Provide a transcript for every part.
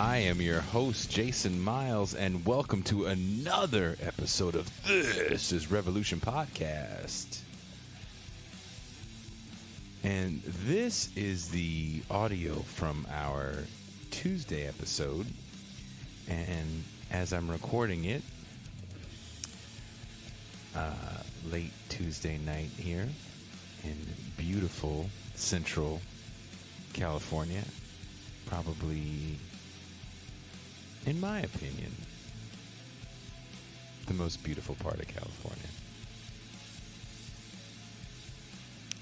I am your host, Jason Miles, and welcome to another episode of This is Revolution Podcast. And this is the audio from our Tuesday episode. And as I'm recording it, late Tuesday night here in beautiful Central California, probably, in my opinion, the most beautiful part of California.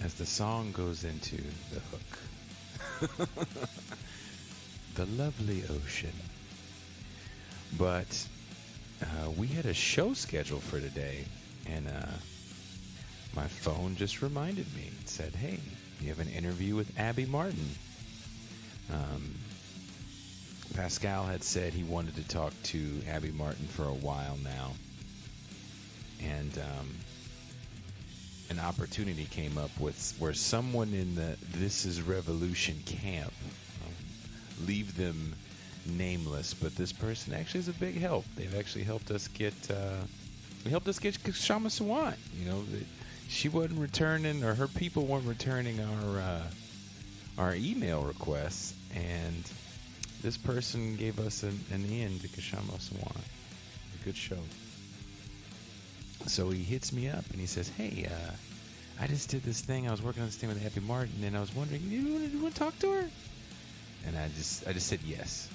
As the song goes into the hook, the lovely ocean. But we had a show scheduled for today, and my phone just reminded me. It said, hey, you have an interview with Abby Martin. Pascal had said he wanted to talk to Abby Martin for a while now. And an opportunity came up where someone in the This is Revolution camp, leave them nameless, but this person actually is a big help. They've actually helped us get Kashama Sawant. You know, she wasn't returning, or her people weren't returning our email requests, and this person gave us an in to Kashama Sawant. A good show. So he hits me up and he says, hey, I just did this thing. I was working on this thing with Abby Martin, and I was wondering, you want to talk to her? And I just said yes.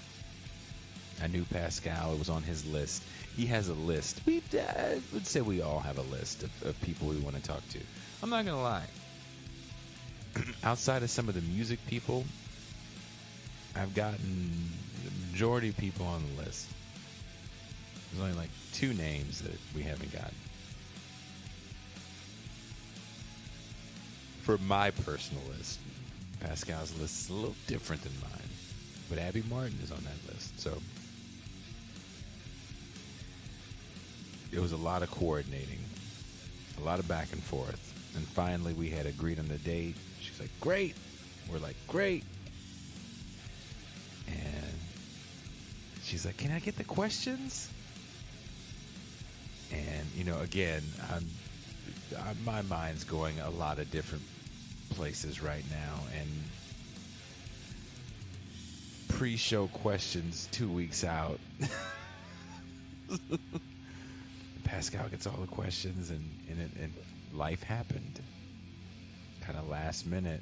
I knew Pascal. It was on his list. He has a list. I would say we all have a list of people we want to talk to. I'm not going to lie. Outside of some of the music people, I've gotten the majority of people on the list. There's only like 2 names that we haven't gotten. For my personal list, Pascal's list is a little different than mine. But Abby Martin is on that list. So it was a lot of coordinating, a lot of back and forth. And finally we had agreed on the date. She's like, great. We're like, great. And she's like, can I get the questions? And, you know, again, my mind's going a lot of different places right now. And pre-show questions 2 weeks out. Pascal gets all the questions, and life happened. Kind of last minute,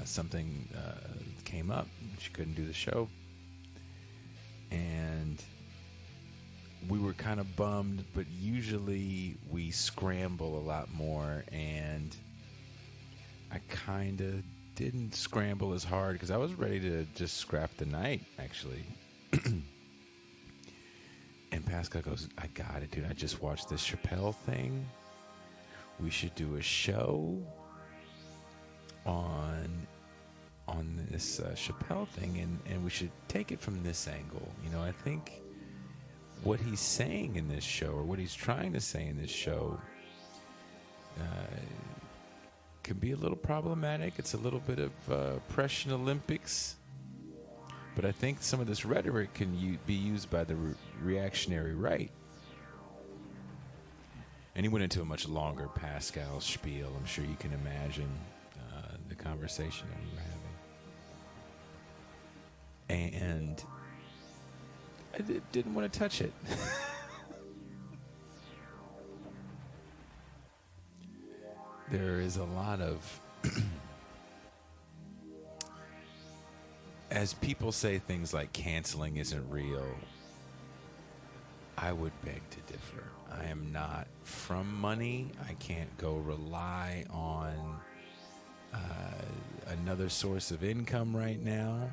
something came up. She couldn't do the show, and we were kind of bummed. But usually we scramble a lot more, and I kind of didn't scramble as hard because I was ready to just scrap the night, actually. And Pascal goes, I got it, dude. I just watched this Chappelle thing. We should do a show on this Chappelle thing, and we should take it from this angle. You know, I think what he's saying in this show, or what he's trying to say in this show, can be a little problematic. It's a little bit of Prussian Olympics. But I think some of this rhetoric can be used by the reactionary right. And he went into a much longer Pascal spiel. I'm sure you can imagine the conversation that we were having. And I didn't want to touch it. There is a lot of... As people say things like canceling isn't real, I would beg to differ. I am not from money. I can't go rely on another source of income right now.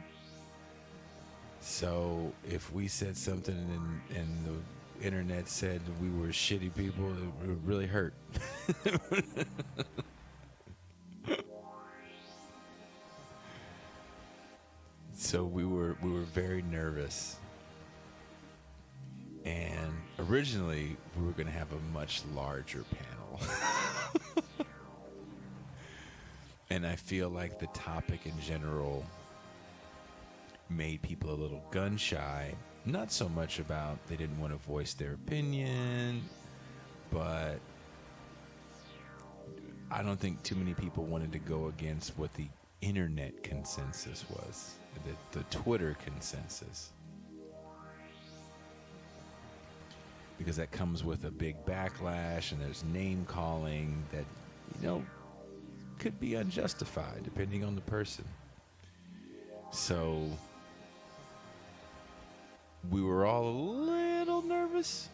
So if we said something and the internet said we were shitty people, it would really hurt. So we were very nervous, and originally we were going to have a much larger panel. And I feel like the topic in general made people a little gun shy. Not so much about they didn't want to voice their opinion, but I don't think too many people wanted to go against what the internet consensus was, the Twitter consensus. Because that comes with a big backlash, and there's name calling that, could be unjustified depending on the person. So we were all a little nervous.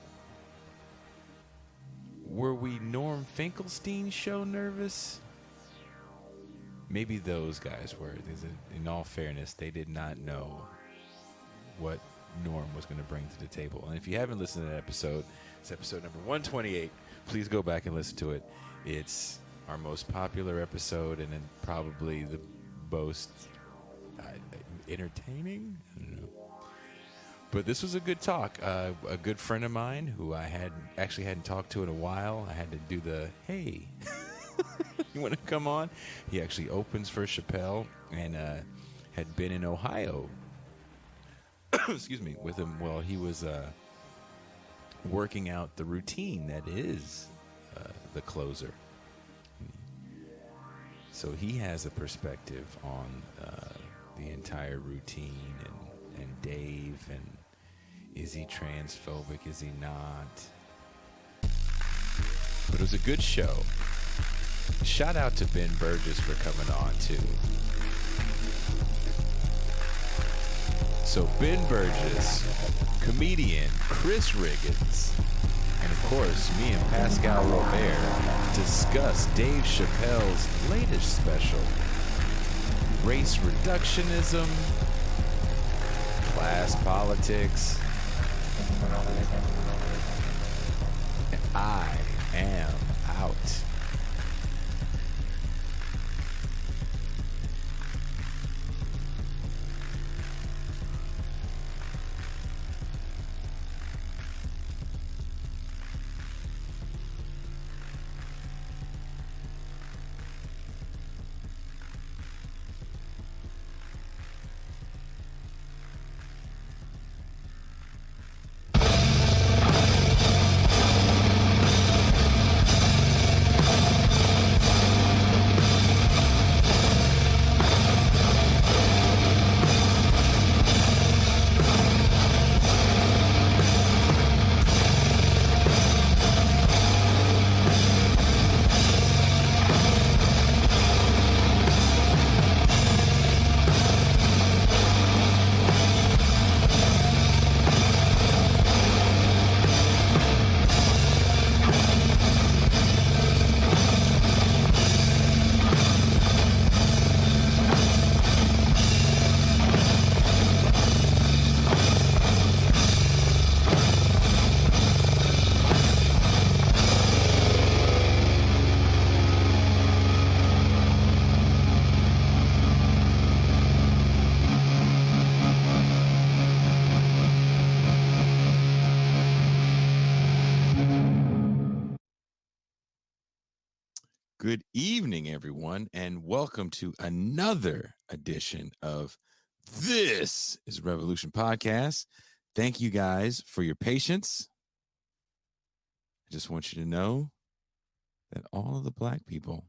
Were we Norm Finkelstein show nervous? Maybe those guys were. In all fairness, they did not know what Norm was going to bring to the table. And if you haven't listened to that episode, it's episode number 128. Please go back and listen to it. It's our most popular episode, and then probably the most entertaining. I don't know. But this was a good talk. A good friend of mine who I hadn't talked to in a while. I had to do the, hey, you want to come on? He actually opens for Chappelle and had been in Ohio. Excuse me, with him while he was working out the routine that is the closer. So he has a perspective on the entire routine and Dave, and is he transphobic, is he not? But it was a good show. Shout out to Ben Burgis for coming on too. So Ben Burgis, comedian Chris Riggins, and of course me and Pascal Robert discuss Dave Chappelle's latest special, race reductionism, class politics, and I am out. Good evening, everyone, and welcome to another edition of This is Revolution Podcast. Thank you guys for your patience. I just want you to know that all of the black people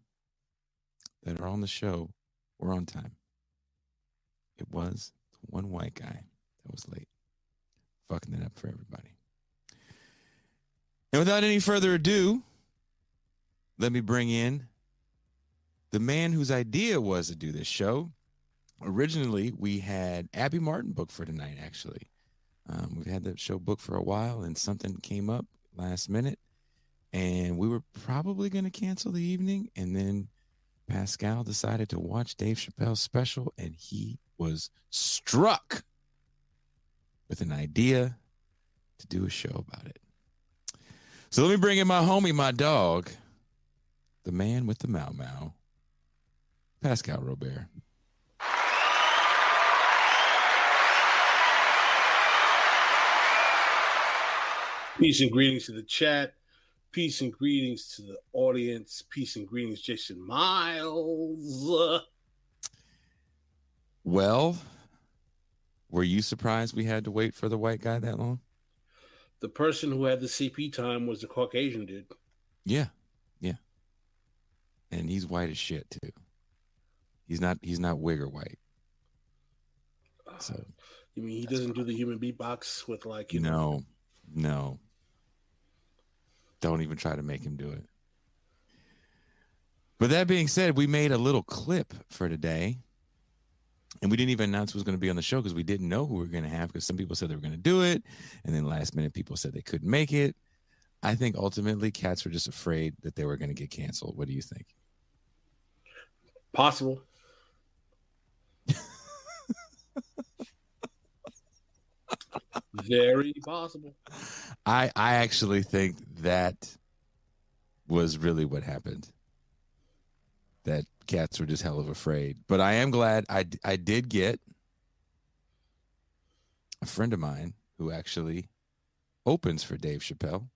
that are on the show were on time. It was one white guy that was late, fucking it up for everybody. And without any further ado, let me bring in the man whose idea was to do this show. Originally, we had Abby Martin booked for tonight, actually. We've had that show booked for a while, and something came up last minute, and we were probably going to cancel the evening, and then Pascal decided to watch Dave Chappelle's special, and he was struck with an idea to do a show about it. So let me bring in my homie, my dog, the man with the Mau Mau, Pascal Robert. Peace and greetings to the chat. Peace and greetings to the audience. Peace and greetings, Jason Miles. Well, Were you surprised we had to wait for the white guy that long? The person who had the CP time was the Caucasian dude. Yeah. And he's white as shit too. He's not wig or white. So you mean he doesn't do the human beatbox with like, you know? No. Don't even try to make him do it. But that being said, we made a little clip for today. And we didn't even announce who was going to be on the show because we didn't know who we were going to have, because some people said they were going to do it. And then last minute people said they couldn't make it. I think ultimately cats were just afraid that they were going to get canceled. What do you think? Possible. Very possible. I actually think that was really what happened. That cats were just hell of afraid. But I am glad I did get a friend of mine who actually opens for Dave Chappelle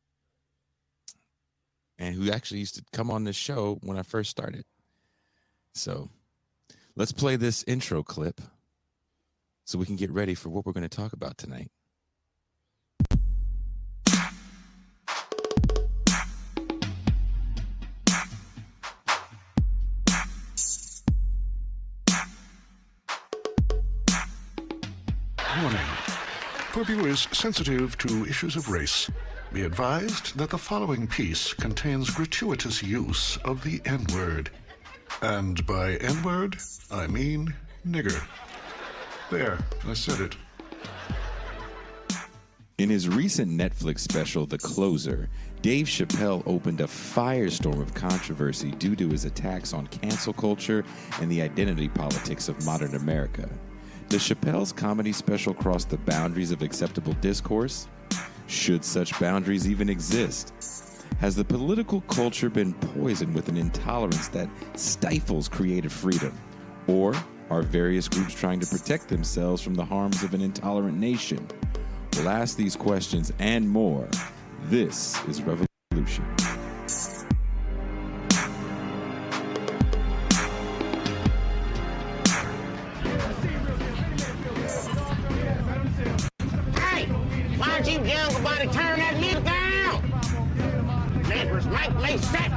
and who actually used to come on this show when I first started. So let's play this intro clip so we can get ready for what we're going to talk about tonight. Warning. For viewers sensitive to issues of race, be advised that the following piece contains gratuitous use of the N-word. And by N-word, I mean nigger. There, I said it. In his recent Netflix special, The Closer, Dave Chappelle opened a firestorm of controversy due to his attacks on cancel culture and the identity politics of modern America. Does Chappelle's comedy special cross the boundaries of acceptable discourse? Should such boundaries even exist? Has the political culture been poisoned with an intolerance that stifles creative freedom? Or are various groups trying to protect themselves from the harms of an intolerant nation? We'll ask these questions and more. This is Revolution. You young about to turn that music down. Neighbors make me sick.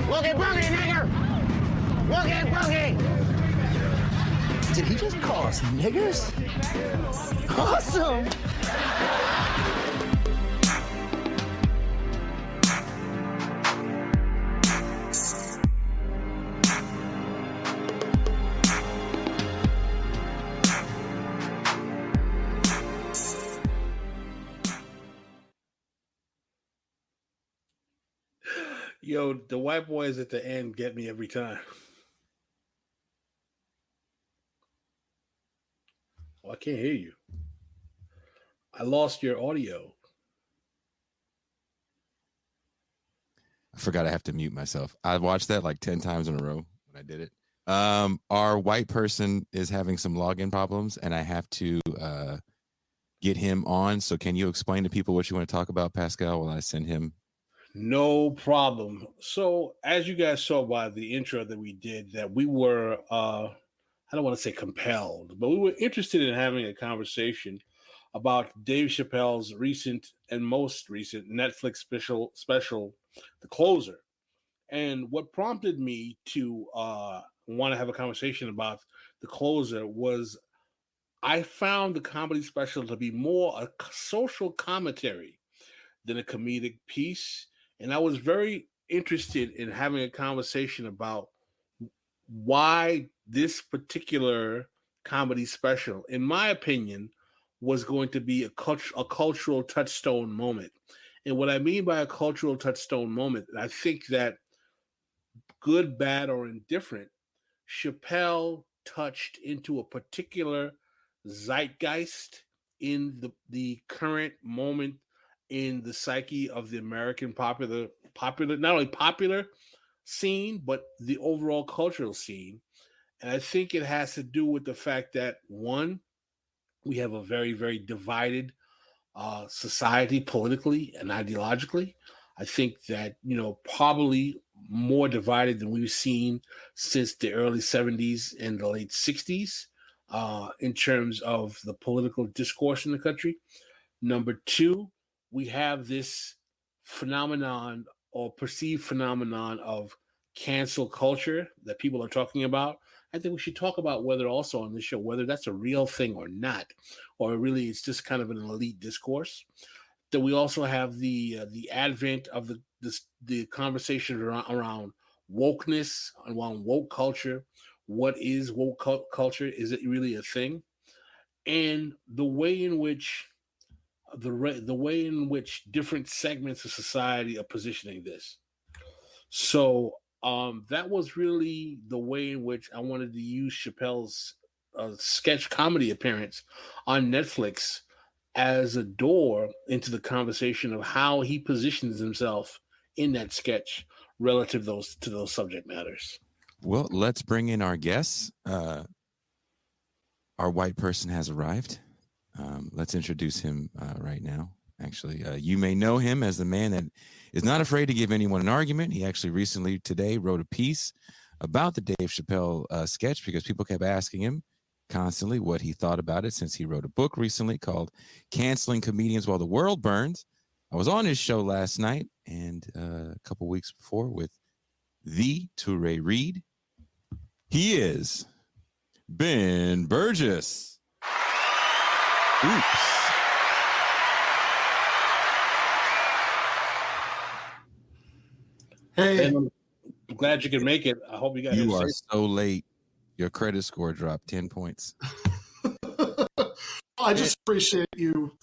Boogie boogie, nigger. Boogie boogie. Did he just call us niggers? Awesome. Yo, the white boys at the end get me every time. Oh, I can't hear you. I lost your audio. I forgot I have to mute myself. I watched that like 10 times in a row when I did it. Our white person is having some login problems, and I have to get him on. So can you explain to people what you want to talk about, Pascal, while I send him? No problem. So as you guys saw by the intro that we did, that we were, I don't want to say compelled, but we were interested in having a conversation about Dave Chappelle's recent and most recent Netflix special, The Closer. And what prompted me to want to have a conversation about The Closer was I found the comedy special to be more a social commentary than a comedic piece. And I was very interested in having a conversation about why this particular comedy special, in my opinion, was going to be a cultural touchstone moment. And what I mean by a cultural touchstone moment, I think that good, bad, or indifferent, Chappelle touched into a particular zeitgeist in the current moment in the psyche of the American popular, not only popular scene, but the overall cultural scene. And I think it has to do with the fact that, one, we have a very, very divided society politically and ideologically. I think that, probably more divided than we've seen since the early 70s and the late 60s. in terms of the political discourse in the country. Number two, we have this phenomenon or perceived phenomenon of cancel culture that people are talking about. I think we should talk about whether also on this show, whether that's a real thing or not, or really it's just kind of an elite discourse. That we also have the advent of the conversation around wokeness, around woke culture. What is woke culture? Is it really a thing? And the way in which the way in which different segments of society are positioning this. So that was really the way in which I wanted to use Chappelle's sketch comedy appearance on Netflix as a door into the conversation of how he positions himself in that sketch relative to those subject matters. Well, let's bring in our guests. Our white person has arrived. Let's introduce him right now. Actually, you may know him as the man that is not afraid to give anyone an argument. He actually recently today wrote a piece about the Dave Chappelle sketch because people kept asking him constantly what he thought about it, since he wrote a book recently called Canceling Comedians While the World Burns. I was on his show last night and a couple weeks before with the Toure Reed. He is Ben Burgis. Oops. Hey, I'm glad you could make it. I hope you guys. You are so late. Your credit score dropped 10 points. I just appreciate you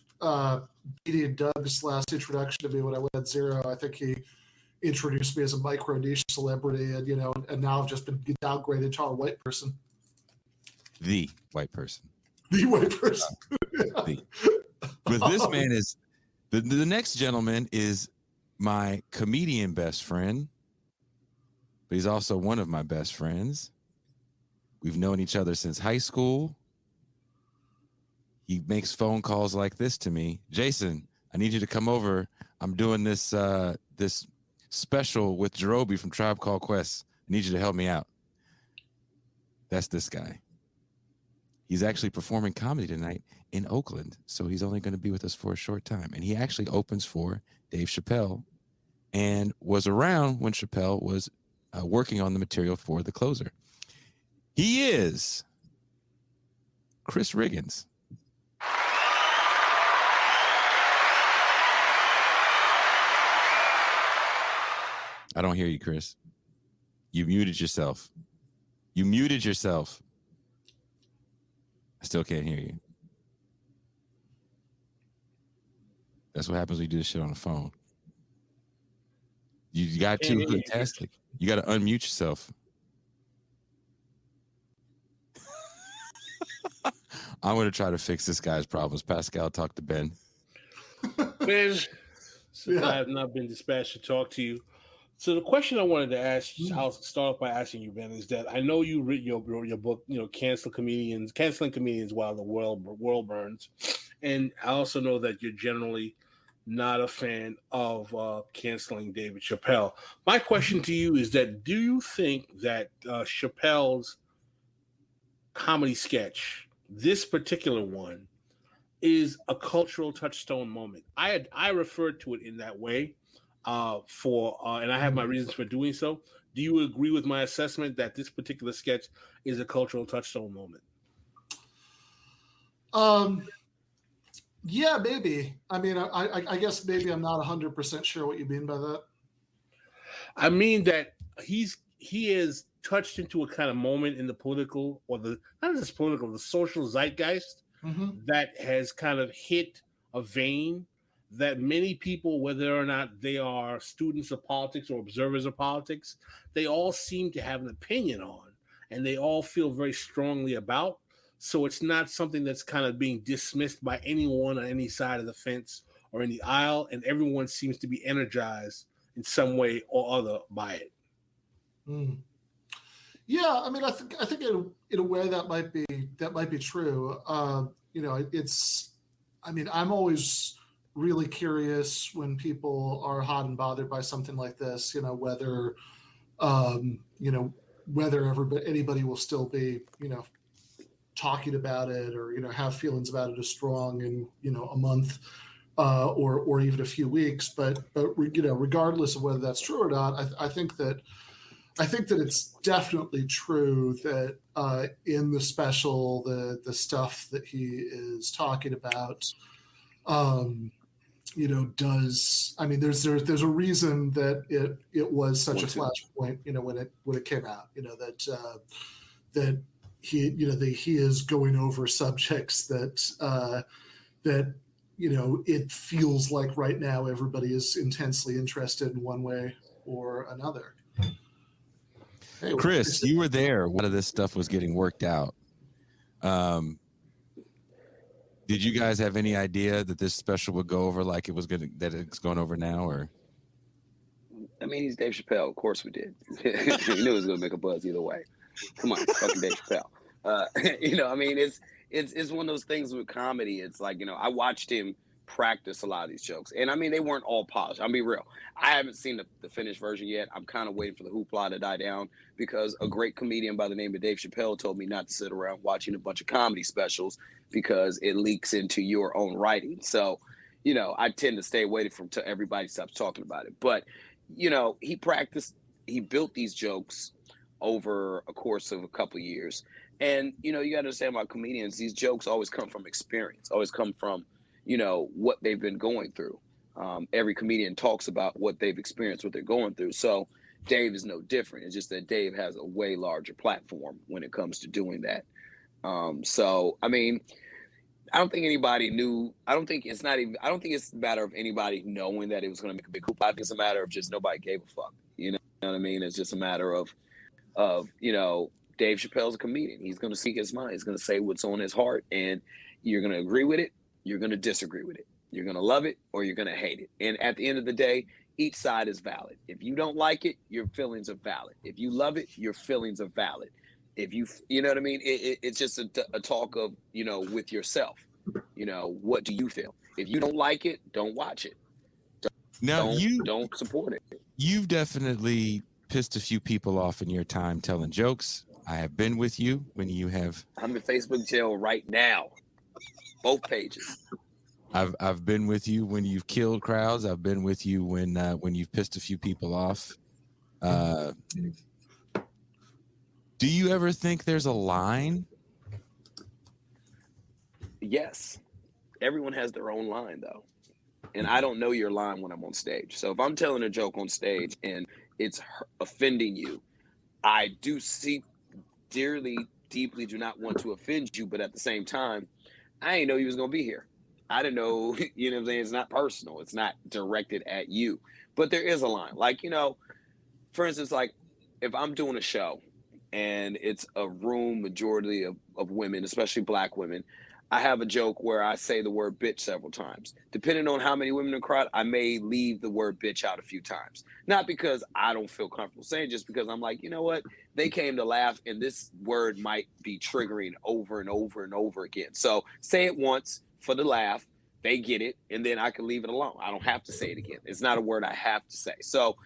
beating Doug's last introduction to me when I went 0. I think he introduced me as a micro niche celebrity, and and now I've just been downgraded to a white person. The white person. The white person. But this man is the next gentleman is my comedian best friend, but he's also one of my best friends. We've known each other since high school. He makes phone calls like this to me. Jason, I need you to come over. I'm doing this this special with Jerobi from Tribe Called Quest. I need you to help me out. That's this guy. He's actually performing comedy tonight in Oakland, so he's only going to be with us for a short time. And he actually opens for Dave Chappelle and was around when Chappelle was working on the material for The Closer. He is Chris Riggins. I don't hear you, Chris. You muted yourself. You muted yourself. I still can't hear you. That's what happens when you do this shit on the phone. You got to fantastic. You got to unmute yourself. I'm going to try to fix this guy's problems. Pascal, talk to Ben. Ben, since I have not been dispatched to talk to you. So the question I wanted to ask, I'll start off by asking you, Ben, is that I know you read your book, Canceling Comedians While the World Burns. And I also know that you're generally not a fan of canceling David Chappelle. My question to you is that, do you think that Chappelle's comedy sketch, this particular one, is a cultural touchstone moment? I referred to it in that way and I have my reasons for doing so. Do you agree with my assessment that this particular sketch is a cultural touchstone moment? Yeah, maybe. I mean, I guess maybe I'm not 100% sure what you mean by that. I mean that he is touched into a kind of moment in the political, or the not just political, the social zeitgeist that has kind of hit a vein that many people, whether or not they are students of politics or observers of politics, they all seem to have an opinion on, and they all feel very strongly about. So it's not something that's kind of being dismissed by anyone on any side of the fence or in the aisle, and everyone seems to be energized in some way or other by it. Yeah, I mean, I think in a way that might be true. I'm always really curious when people are hot and bothered by something like this. Whether anybody will still be talking about it or, have feelings about it as strong in, a month or even a few weeks. But regardless of whether that's true or not, I think that it's definitely true that in the special, the stuff that he is talking about, there's a reason that it was such a flashpoint, when it came out, that he is going over subjects that it feels like right now everybody is intensely interested in one way or another. Hey, Chris, you were there. A lot of this stuff was getting worked out. Did you guys have any idea that this special would go over like that it's going over now, or? I mean, he's Dave Chappelle. Of course we did. You knew it was going to make a buzz either way. Come on, fucking Dave Chappelle. It's one of those things with comedy. It's like, I watched him practice a lot of these jokes, and I mean, they weren't all polished. I'll be real. I haven't seen the finished version yet. I'm kind of waiting for the hoopla to die down, because a great comedian by the name of Dave Chappelle told me not to sit around watching a bunch of comedy specials because it leaks into your own writing. So, I tend to stay away from till everybody stops talking about it. But, he built these jokes over a course of a couple of years. And, you got to understand about comedians, these jokes always come from experience, always come from, what they've been going through. Every comedian talks about what they've experienced, what they're going through. So Dave is no different. It's just that Dave has a way larger platform when it comes to doing that. So, I mean, I don't think anybody knew. I don't think it's a matter of anybody knowing that it was going to make a big hoop. I think it's a matter of just nobody gave a fuck. You know what I mean? It's just a matter of Dave Chappelle's a comedian. He's going to speak his mind. He's going to say what's on his heart, and you're going to agree with it. You're going to disagree with it. You're going to love it or you're going to hate it. And at the end of the day, each side is valid. If you don't like it, your feelings are valid. If you love it, your feelings are valid. If you know what I mean? It's just a talk of, with yourself. What do you feel? If you don't like it, don't watch it. Don't support it. You've definitely pissed a few people off in your time telling jokes. I have been with you when you have. I'm in Facebook jail right now. Both pages. I've been with you when you've killed crowds. I've been with you when you've pissed a few people off. Do you ever think there's a line? Yes. Everyone has their own line, though. And I don't know your line when I'm on stage. So if I'm telling a joke on stage and it's offending you, I do deeply do not want to offend you. But at the same time, I didn't know you was going to be here. I didn't know, what I'm saying? It's not personal. It's not directed at you. But there is a line. Like, for instance, like if I'm doing a show and it's a room majority of women, especially black women, I have a joke where I say the word bitch several times. Depending on how many women in the crowd, I may leave the word bitch out a few times. Not because I don't feel comfortable saying, just because I'm like, you know what? They came to laugh and this word might be triggering over and over and over again. So say it once for the laugh, they get it, and then I can leave it alone. I don't have to say it again. It's not a word I have to say. So,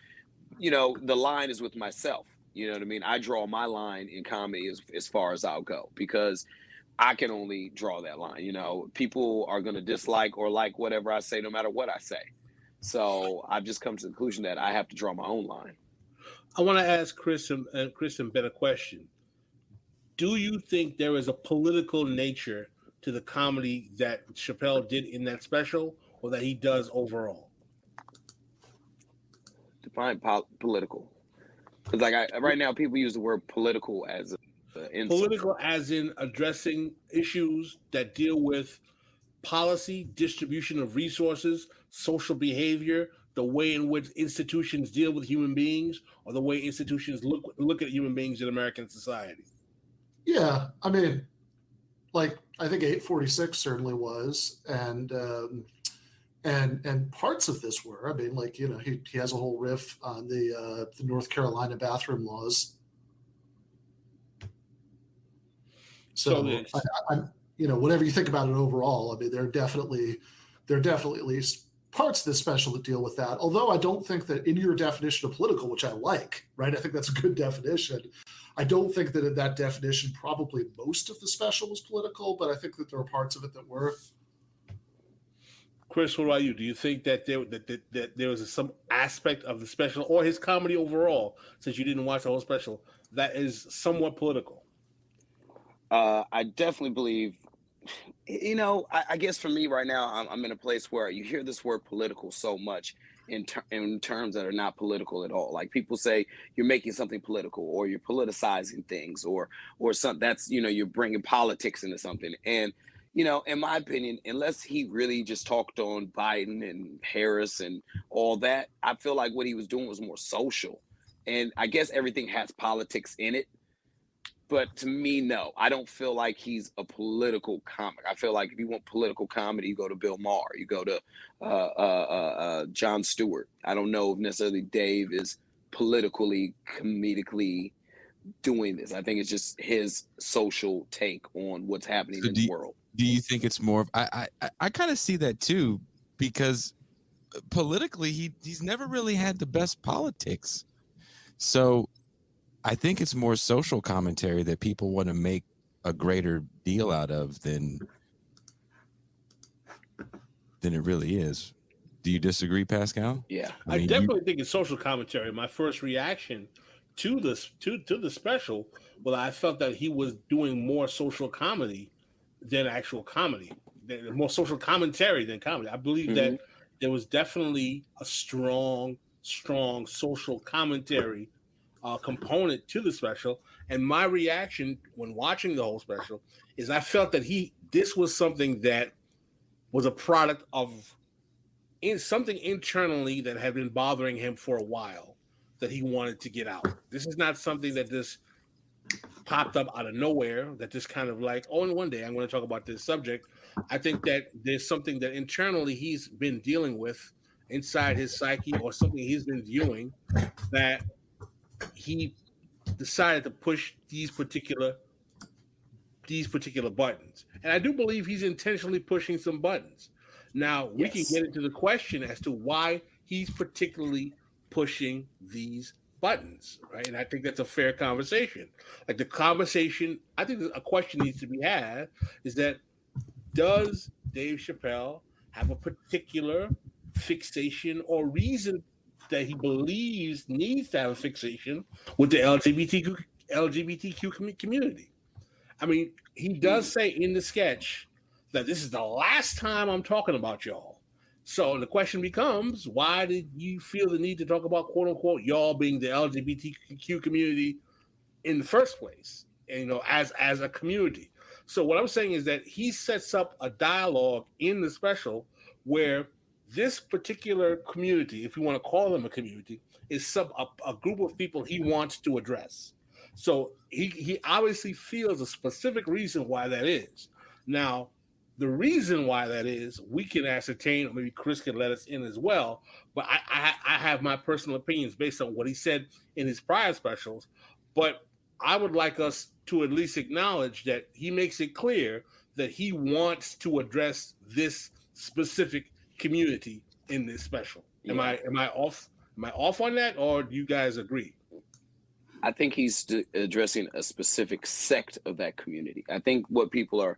the line is with myself. You know what I mean? I draw my line in comedy as far as I'll go, because I can only draw that line. People are going to dislike or like whatever I say, no matter what I say. So I've just come to the conclusion that I have to draw my own line. I want to ask Chris and Ben a question. Do you think there is a political nature to the comedy that Chappelle did in that special, or that he does overall? Define political. Because right now people use the word political as political as in addressing issues that deal with policy, distribution of resources, social behavior, the way in which institutions deal with human beings, or the way institutions look at human beings in American society. Yeah, I mean, like I think 846 certainly was, and parts of this were. I mean, like he has a whole riff on the North Carolina bathroom laws. So I whatever you think about it overall, I mean, there are definitely at least parts of this special that deal with that. Although I don't think that in your definition of political, which I like, right? I think that's a good definition. I don't think that in that definition, probably most of the special was political, but I think that there were parts of it that were. Chris, what about you? Do you think that there was some aspect of the special or his comedy overall, since you didn't watch the whole special, that is somewhat political? I definitely believe, I guess for me right now, I'm in a place where you hear this word political so much in terms that are not political at all. Like people say you're making something political, or you're politicizing things, or something that's, you're bringing politics into something. And, in my opinion, unless he really just talked on Biden and Harris and all that, I feel like what he was doing was more social. And I guess everything has politics in it. But to me, no, I don't feel like he's a political comic. I feel like if you want political comedy, you go to Bill Maher, you go to Jon Stewart. I don't know if necessarily Dave is politically, comedically doing this. I think it's just his social take on what's happening in the world. Do you think it's more of, I kind of see that too, because politically he's never really had the best politics. So I think it's more social commentary that people want to make a greater deal out of than it really is. Do you disagree, Pascal? Yeah, I definitely think it's social commentary. My first reaction to this to the special, well, I felt that he was doing more social comedy than actual comedy, more social commentary than comedy. I believe that there was definitely a strong social commentary component to the special. And my reaction when watching the whole special is I felt that this was something that was a product of something internally that had been bothering him for a while that he wanted to get out. This is not something that just popped up out of nowhere, that just kind of like, oh, and one day I'm going to talk about this subject. I think that there's something that internally he's been dealing with inside his psyche, or something he's been viewing, that he decided to push these particular buttons. And I do believe he's intentionally pushing some buttons. Now, we can get into the question as to why he's particularly pushing these buttons, right? And I think that's a fair conversation. Like the conversation, I think a question needs to be had is that, does Dave Chappelle have a particular fixation or reason that he believes needs to have a fixation with the LGBTQ community? I mean, he does say in the sketch that this is the last time I'm talking about y'all. So the question becomes, why did you feel the need to talk about, quote unquote, y'all being the LGBTQ community in the first place, and, as a community? So what I'm saying is that he sets up a dialogue in the special where this particular community, if you want to call them a community, is a group of people he wants to address. So he obviously feels a specific reason why that is. Now, the reason why that is, we can ascertain, or maybe Chris can let us in as well, but I have my personal opinions based on what he said in his prior specials. But I would like us to at least acknowledge that he makes it clear that he wants to address this specific community in this special. Am I off on that, or do you guys agree? I think he's addressing a specific sect of that community. I think what people are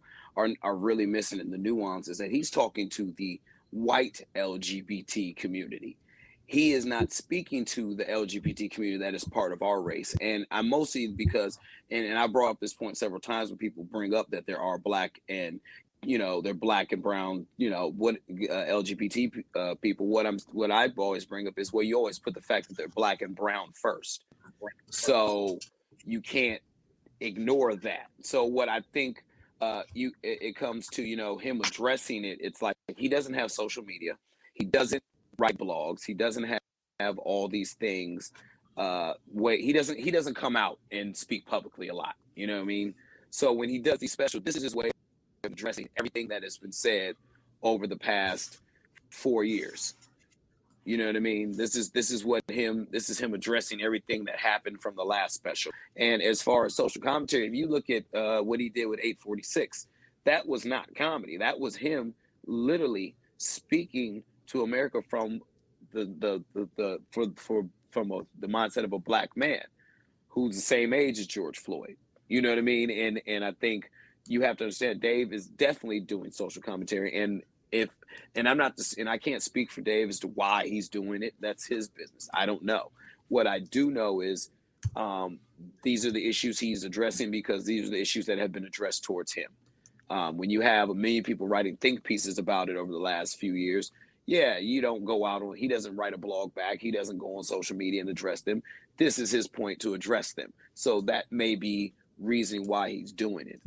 really missing in the nuance is that he's talking to the white LGBT community. He is not speaking to the LGBT community that is part of our race. And I'm mostly because, and I brought up this point several times when people bring up that there are black and, they're black and brown, what LGBT people, what I always bring up is, well, you always put the fact that they're black and brown first. So you can't ignore that. So what I think it comes to, him addressing it, it's like he doesn't have social media. He doesn't write blogs. He doesn't have all these things. He doesn't come out and speak publicly a lot. You know what I mean? So when he does these specials, this is his way of addressing everything that has been said over the past 4 years. You know what I mean? This is him addressing everything that happened from the last special. And as far as social commentary, if you look at what he did with 846, that was not comedy. That was him literally speaking to America from the mindset of a black man who's the same age as George Floyd. You know what I mean? And I think you have to understand Dave is definitely doing social commentary. And I can't speak for Dave as to why he's doing it. That's his business. I don't know. What I do know is these are the issues he's addressing because these are the issues that have been addressed towards him. When you have a million people writing think pieces about it over the last few years, yeah, you don't go out on, he doesn't write a blog back. He doesn't go on social media and address them. This is his point to address them. So that may be reason why he's doing it.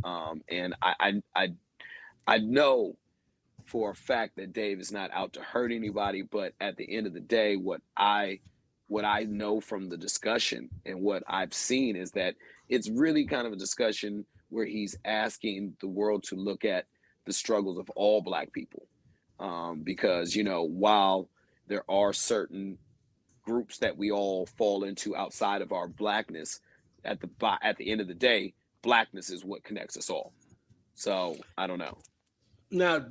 And I know for a fact that Dave is not out to hurt anybody, but at the end of the day, what I know from the discussion and what I've seen is that it's really kind of a discussion where he's asking the world to look at the struggles of all Black people. Because, you know, while there are certain groups that we all fall into outside of our Blackness, at the end of the day, Blackness is what connects us all. So I don't know. Now,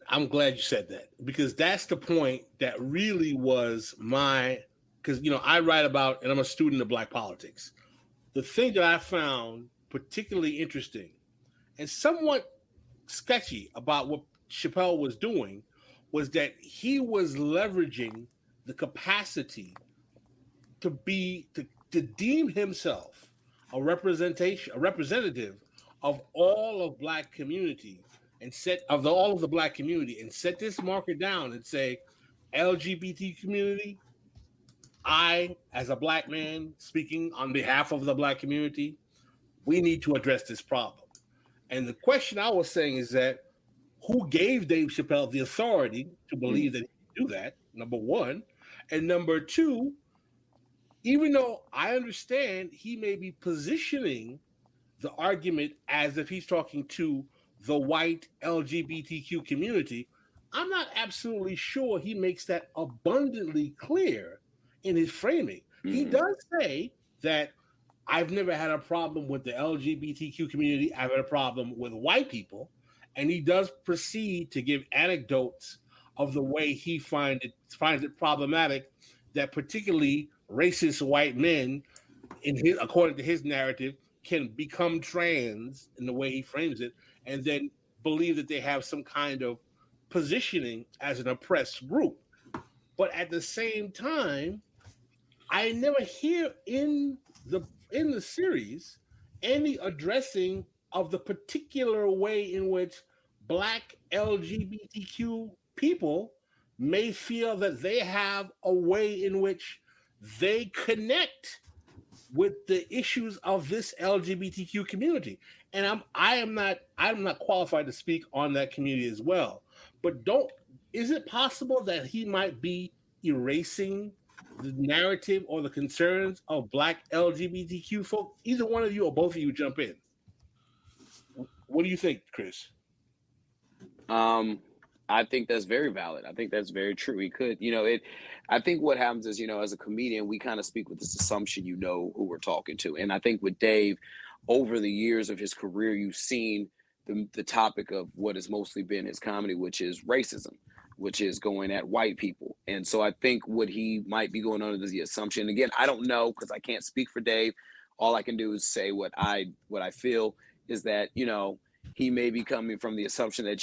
I'm glad you said that, because that's the point that really was because, you know, I write about, and I'm a student of Black politics. The thing that I found particularly interesting and somewhat sketchy about what Chappelle was doing was that he was leveraging the capacity to deem himself a representative of all of Black community and all of the Black community and set this marker down and say, LGBT community, I, as a Black man speaking on behalf of the Black community, we need to address this problem. And the question I was saying is that who gave Dave Chappelle the authority to believe that he could do that, number one. And number two, even though I understand he may be positioning the argument as if he's talking to the white LGBTQ community, I'm not absolutely sure he makes that abundantly clear in his framing. Mm-hmm. He does say that I've never had a problem with the LGBTQ community. I've had a problem with white people. And he does proceed to give anecdotes of the way he finds it problematic that particularly racist white men, according to his narrative, can become trans in the way he frames it, and then believe that they have some kind of positioning as an oppressed group. But at the same time, I never hear in the series any addressing of the particular way in which Black LGBTQ people may feel that they have a way in which they connect with the issues of this LGBTQ community. And I'm not qualified to speak on that community as well. But is it possible that he might be erasing the narrative or the concerns of Black LGBTQ folk? Either one of you or both of you jump in. What do you think, Chris? I think that's very valid. I think that's very true. He could, I think what happens is, as a comedian, we kind of speak with this assumption, who we're talking to. And I think with Dave, over the years of his career, you've seen the topic of what has mostly been his comedy, which is racism, which is going at white people. And so I think what he might be going on is the assumption. Again, I don't know, because I can't speak for Dave. All I can do is say what I feel is that, he may be coming from the assumption that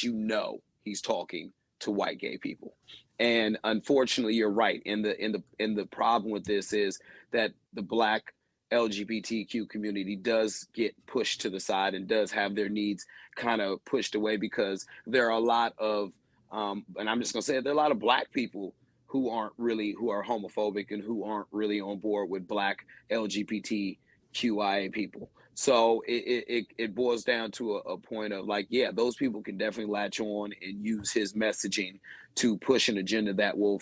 he's talking to white gay people. And unfortunately, you're right. And the problem with this is that the Black LGBTQ community does get pushed to the side and does have their needs kind of pushed away, because there are a lot of and I'm just gonna say it, there are a lot of Black people who are homophobic and who aren't really on board with Black LGBTQIA people. So it boils down to a point of like, yeah, those people can definitely latch on and use his messaging to push an agenda that will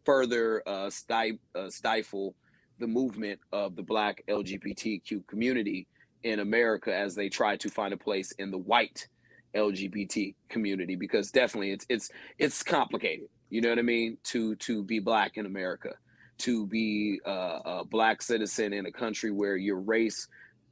further stifle the movement of the Black LGBTQ community in America as they try to find a place in the white LGBT community, because definitely it's complicated. You know what I mean? To be Black in America, to be a Black citizen in a country where your race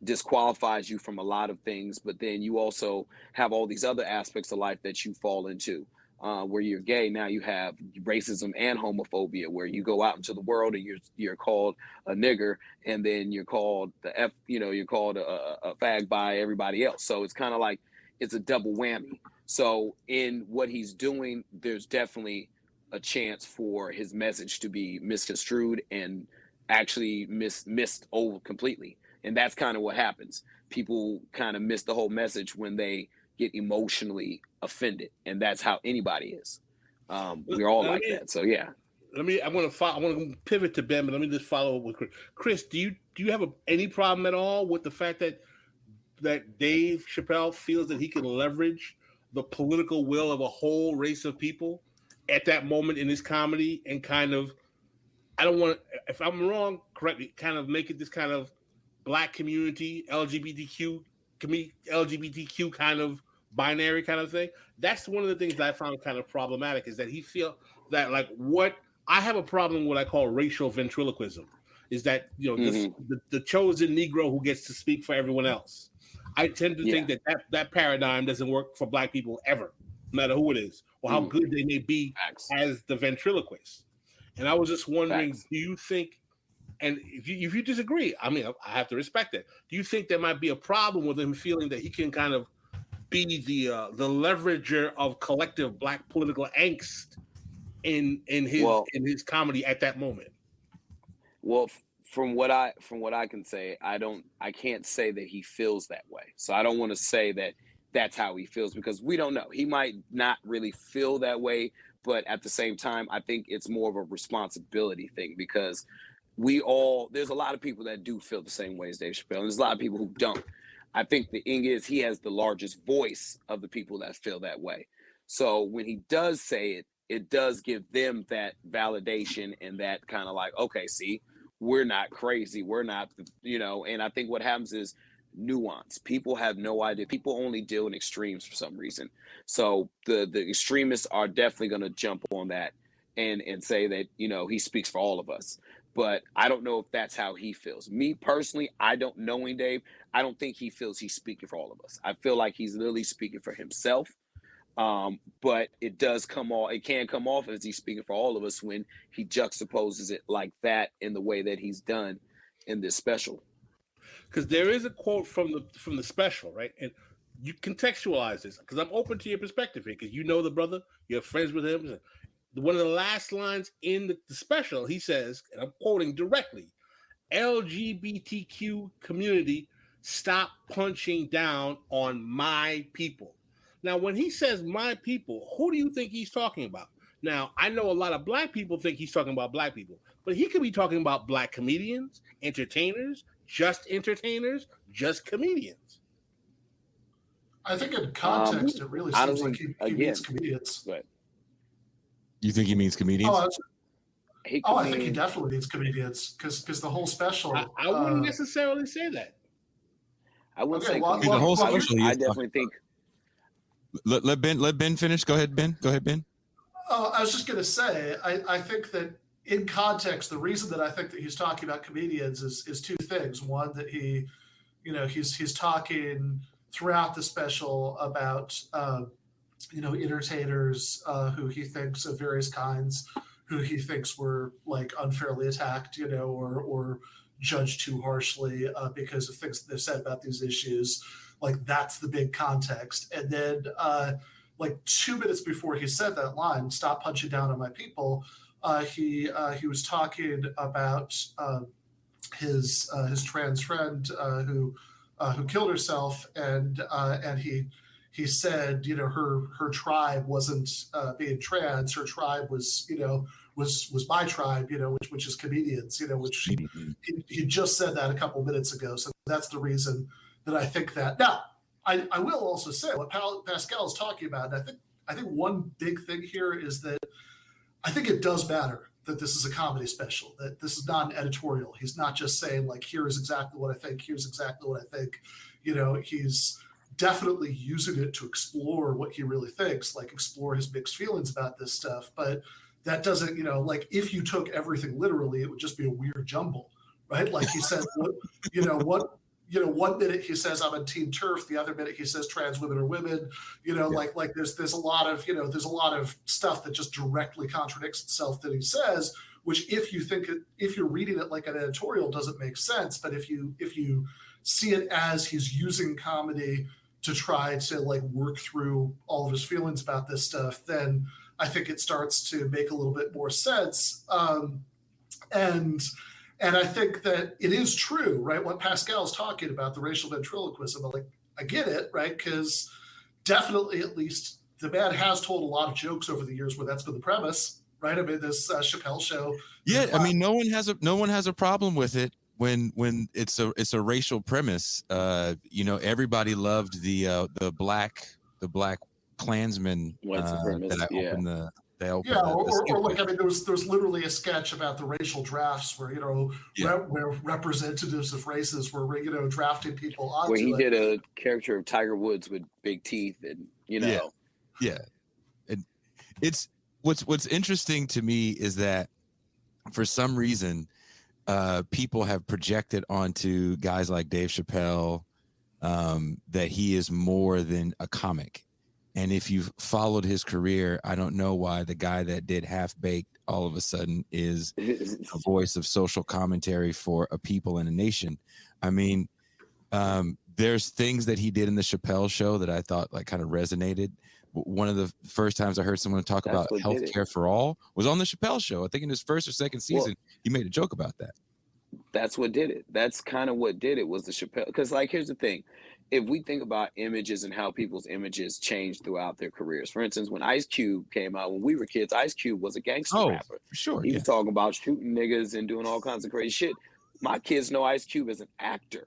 disqualifies you from a lot of things, but then you also have all these other aspects of life that you fall into. where you're gay. Now you have racism and homophobia, where you go out into the world and you're called a nigger, and then you're called you're called a fag by everybody else. So it's kind of like it's a double whammy. So in what he's doing, there's definitely a chance for his message to be misconstrued and actually missed over completely. And that's kind of what happens. People kind of miss the whole message when they get emotionally offended, and that's how anybody is. We're all like that. So yeah. I want to pivot to Ben, but let me just follow up with Chris. Chris, do you have any problem at all with the fact that Dave Chappelle feels that he can leverage the political will of a whole race of people at that moment in his comedy and kind of, I don't want to, if I'm wrong, correct me, kind of make it this kind of Black community, LGBTQ kind of binary kind of thing? That's one of the things that I found kind of problematic, is that he feel that like what I have a problem with what I call racial ventriloquism, is that, the chosen Negro who gets to speak for everyone else. I tend to think that paradigm doesn't work for Black people ever, no matter who it is or how good they may be as the ventriloquist. And I was just wondering, do you think, and if you disagree, I mean, I have to respect it. Do you think there might be a problem with him feeling that he can kind of be the leverager of collective Black political angst in his comedy at that moment? Well, from what I can say, I can't say that he feels that way. So I don't want to say that that's how he feels, because we don't know. He might not really feel that way, but at the same time, I think it's more of a responsibility thing, because there's a lot of people that do feel the same way as Dave Chappelle, and there's a lot of people who don't. I think the thing is, he has the largest voice of the people that feel that way. So when he does say it, it does give them that validation and that kind of like, okay, see, we're not crazy. We're not, and I think what happens is nuance. People have no idea. People only deal in extremes for some reason. So the extremists are definitely going to jump on that and say that, he speaks for all of us. But I don't know if that's how he feels. Me personally, I don't knowing Dave, I don't think he feels he's speaking for all of us. I feel like he's literally speaking for himself. But it can come off as he's speaking for all of us when he juxtaposes it like that in the way that he's done in this special. Because there is a quote from the special, right? And you contextualize this, because I'm open to your perspective here, because the brother, you're friends with him. One of the last lines in the special, he says, and I'm quoting directly, LGBTQ community, stop punching down on my people. Now, when he says my people, who do you think he's talking about? Now, I know a lot of Black people think he's talking about Black people, but he could be talking about Black comedians, entertainers, just comedians. I think in context, it really seems like he means comedians. Right. You think he means comedians? I think he definitely means comedians, because the whole special. I wouldn't necessarily say that. I wouldn't say the whole special. I definitely think. Let Ben finish. Go ahead, Ben. I was just going to say, I think that in context, the reason that I think that he's talking about comedians is two things. One, that he's talking throughout the special about entertainers who he thinks of various kinds, who he thinks were like unfairly attacked, or judged too harshly because of things that they've said about these issues. Like, that's the big context. And then like 2 minutes before he said that line, "Stop punching down on my people," he was talking about his trans friend who killed herself, and he said, her tribe wasn't being trans. Her tribe was my tribe, which is comedians, which he just said that a couple minutes ago. So that's the reason that I think that. Now, I will also say what Pascal is talking about. And I think one big thing here is that I think it does matter that this is a comedy special, that this is not an editorial. He's not just saying like, here's exactly what I think. Here's exactly what I think. He's definitely using it to explore what he really thinks, like explore his mixed feelings about this stuff. But that doesn't, like if you took everything literally, it would just be a weird jumble, right? Like he said, you know, one minute he says I'm on Team Turf, the other minute he says trans women are women. You know, like there's a lot of, you know, there's a lot of stuff that just directly contradicts itself that he says, which if you're reading it like an editorial doesn't make sense. But if you see it as he's using comedy to try to like work through all of his feelings about this stuff, then I think it starts to make a little bit more sense. And I think that it is true, right? What Pascal's talking about, the racial ventriloquism, I get it, right? Because definitely, at least, the man has told a lot of jokes over the years where that's been the premise, right? I mean, this Chappelle show. Yeah, I mean, no one has a problem with it when it's a racial premise. You know, everybody loved the black Klansman that opened the. Or like, I mean, there's literally a sketch about the racial drafts where, you know, where representatives of races were, you know, drafting people onto where he did a character of Tiger Woods with big teeth and, you know. Yeah. And it's what's interesting to me is that for some reason, people have projected onto guys like Dave Chappelle that he is more than a comic. And if you've followed his career, I don't know why the guy that did Half Baked all of a sudden is a voice of social commentary for a people and a nation. I mean, there's things that he did in the Chappelle show that I thought like kind of resonated. One of the first times I heard someone talk about healthcare for all was on the Chappelle show. I think in his first or second season, he made a joke about that. That's what did it. That's kind of what did it was the Chappelle. Because like, here's the thing. If we think about images and how people's images change throughout their careers, for instance, when Ice Cube came out, when we were kids, Ice Cube was a gangster rapper. For sure. He was talking about shooting niggas and doing all kinds of crazy shit. My kids know Ice Cube as an actor.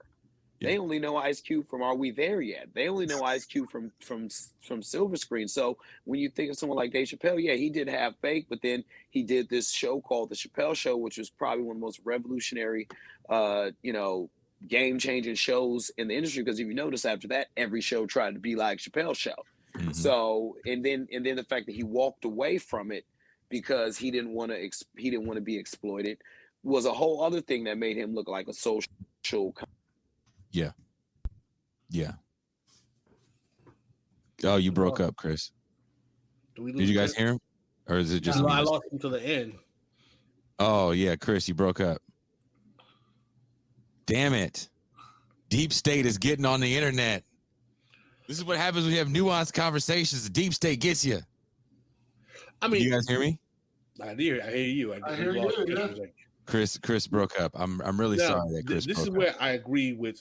Yeah. They only know Ice Cube from Are We There Yet? They only know Ice Cube from Silver Screen. So when you think of someone like Dave Chappelle, yeah, he did Half Baked, but then he did this show called The Chappelle Show, which was probably one of the most revolutionary, you know, game-changing shows in the industry, because if you notice after that, every show tried to be like Chappelle's show. Mm-hmm. So and then the fact that he walked away from it because he didn't want to be exploited was a whole other thing that made him look like a social. Yeah. Oh, you broke up, Chris. Did you guys hear him, or is it just? No, I lost him to the end. Oh yeah, Chris, you broke up. Damn it. Deep State is getting on the internet. This is what happens when you have nuanced conversations. The deep state gets you. I mean, you guys hear me? I hear you. I hear you. Yeah. Chris broke up. I'm really sorry that Chris. This is where I agree with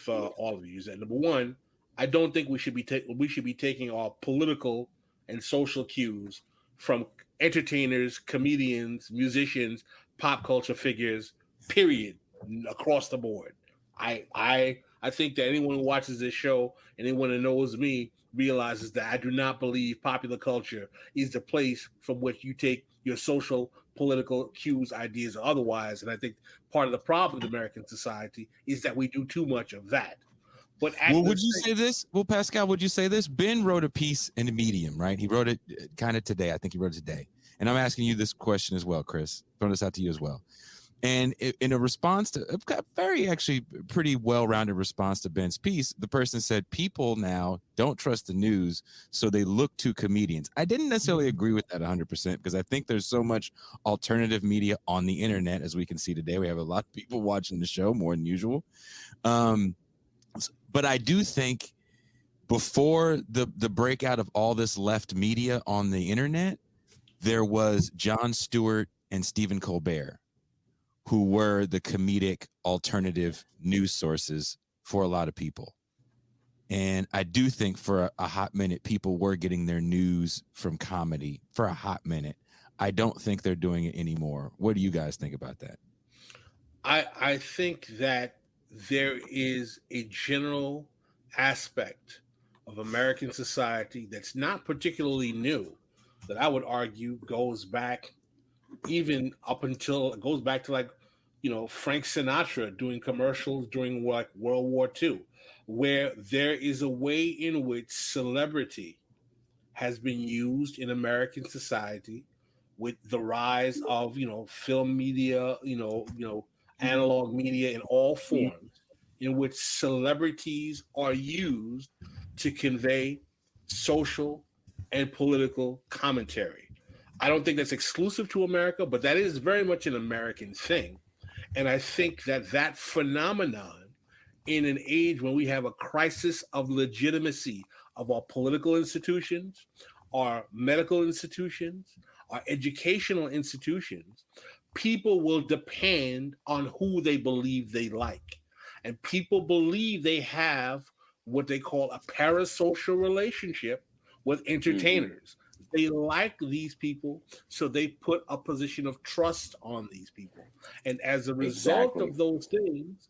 all of you. That number one, I don't think we should be taking our political and social cues from entertainers, comedians, musicians, pop culture figures. Period. Across the board. I think that anyone who watches this show, anyone who knows me, realizes that I do not believe popular culture is the place from which you take your social, political cues, ideas, or otherwise. And I think part of the problem with American society is that we do too much of that. But would you say this? Well, Pascal, would you say this? Ben wrote a piece in the Medium, right? He wrote it kind of today. I think he wrote it today. And I'm asking you this question as well, Chris. Throwing this out to you as well. And in a response to a very actually pretty well-rounded response to Ben's piece, the person said people now don't trust the news, so they look to comedians. I didn't necessarily agree with that 100% because I think there's so much alternative media on the internet, as we can see today. We have a lot of people watching the show more than usual. But I do think before the breakout of all this left media on the internet, there was Jon Stewart and Stephen Colbert, who were the comedic alternative news sources for a lot of people. And I do think for a hot minute, people were getting their news from comedy for a hot minute. I don't think they're doing it anymore. What do you guys think about that? I think that there is a general aspect of American society that's not particularly new, that I would argue goes back even up until it goes back to like, you know, Frank Sinatra doing commercials during like World War II, where there is a way in which celebrity has been used in American society with the rise of, you know, film media, you know, analog media in all forms, in which celebrities are used to convey social and political commentary. I don't think that's exclusive to America, but that is very much an American thing. And I think that that phenomenon, in an age when we have a crisis of legitimacy of our political institutions, our medical institutions, our educational institutions, people will depend on who they believe they like. And people believe they have what they call a parasocial relationship with entertainers. They like these people, so they put a position of trust on these people. And as a result of those things,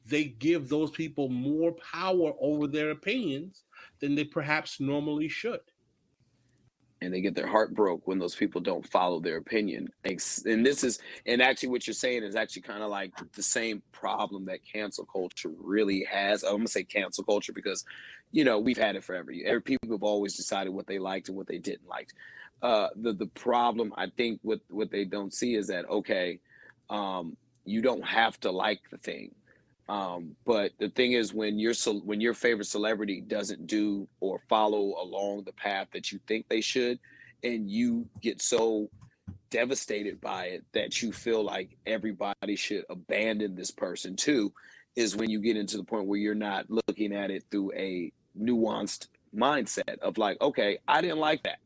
they give those people more power over their opinions than they perhaps normally should. And they get their heart broke when those people don't follow their opinion. And this is, and actually what you're saying is actually kind of like the same problem that cancel culture really has. I'm gonna say cancel culture because, you know, we've had it forever. People have always decided what they liked and what they didn't like. The problem, I think, what they don't see is that, okay, you don't have to like the thing. But the thing is, when your favorite celebrity doesn't do or follow along the path that you think they should, and you get so devastated by it that you feel like everybody should abandon this person too, is when you get into the point where you're not looking at it through a nuanced mindset of like, okay, I didn't like that.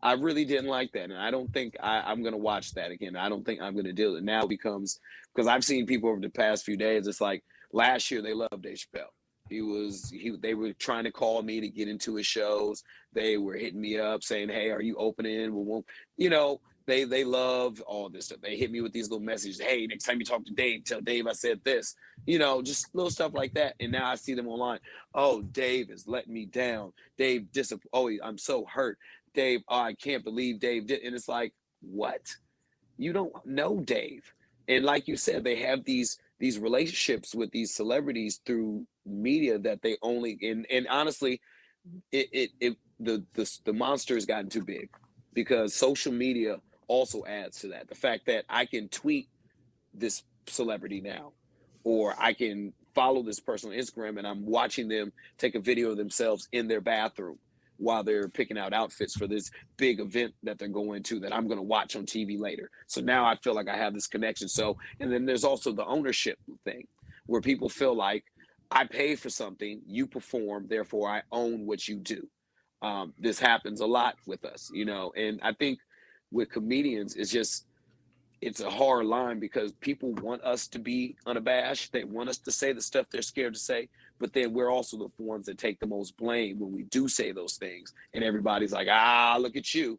I really didn't like that. And I don't think I'm going to watch that again. I don't think I'm going to deal with it. Now it becomes, because I've seen people over the past few days, it's like last year they loved Dave Chappelle. They were trying to call me to get into his shows. They were hitting me up saying, hey, are you opening? We won't, you know, they love all this stuff. They hit me with these little messages. Hey, next time you talk to Dave, tell Dave I said this, you know, just little stuff like that. And now I see them online. Oh, Dave is letting me down. Dave, I'm so hurt. Dave, oh, I can't believe Dave did. And it's like, what? You don't know Dave. And like you said, they have these relationships with these celebrities through media that they only, and honestly, the monster has gotten too big because social media also adds to that. The fact that I can tweet this celebrity now, or I can follow this person on Instagram and I'm watching them take a video of themselves in their bathroom while they're picking out outfits for this big event that they're going to that I'm going to watch on TV later. So now I feel like I have this connection. So, and then there's also the ownership thing where people feel like I pay for something, you perform, therefore I own what you do. This happens a lot with us, you know, and I think with comedians, it's a hard line because people want us to be unabashed. They want us to say the stuff they're scared to say, but then we're also the ones that take the most blame when we do say those things. And everybody's like, look at you.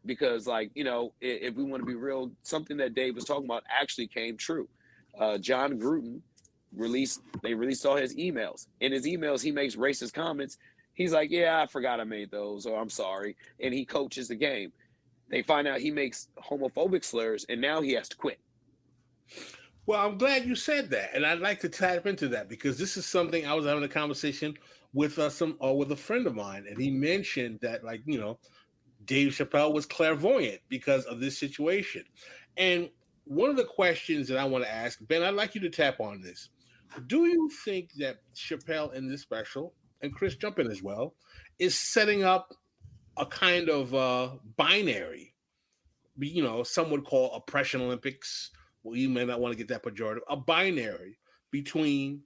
Because like, you know, if we want to be real, something that Dave was talking about actually came true. John Gruden released all his emails. In his emails, he makes racist comments. He's like, yeah, I forgot I made those, or I'm sorry. And he coaches the game. They find out he makes homophobic slurs, and now he has to quit. Well, I'm glad you said that, and I'd like to tap into that because this is something I was having a conversation with with a friend of mine, and he mentioned that, like, you know, Dave Chappelle was clairvoyant because of this situation. And one of the questions that I want to ask, Ben, I'd like you to tap on this. Do you think that Chappelle in this special, and Chris jump in as well, is setting up a kind of binary, you know, some would call oppression Olympics? Well, you may not want to get that pejorative, a binary between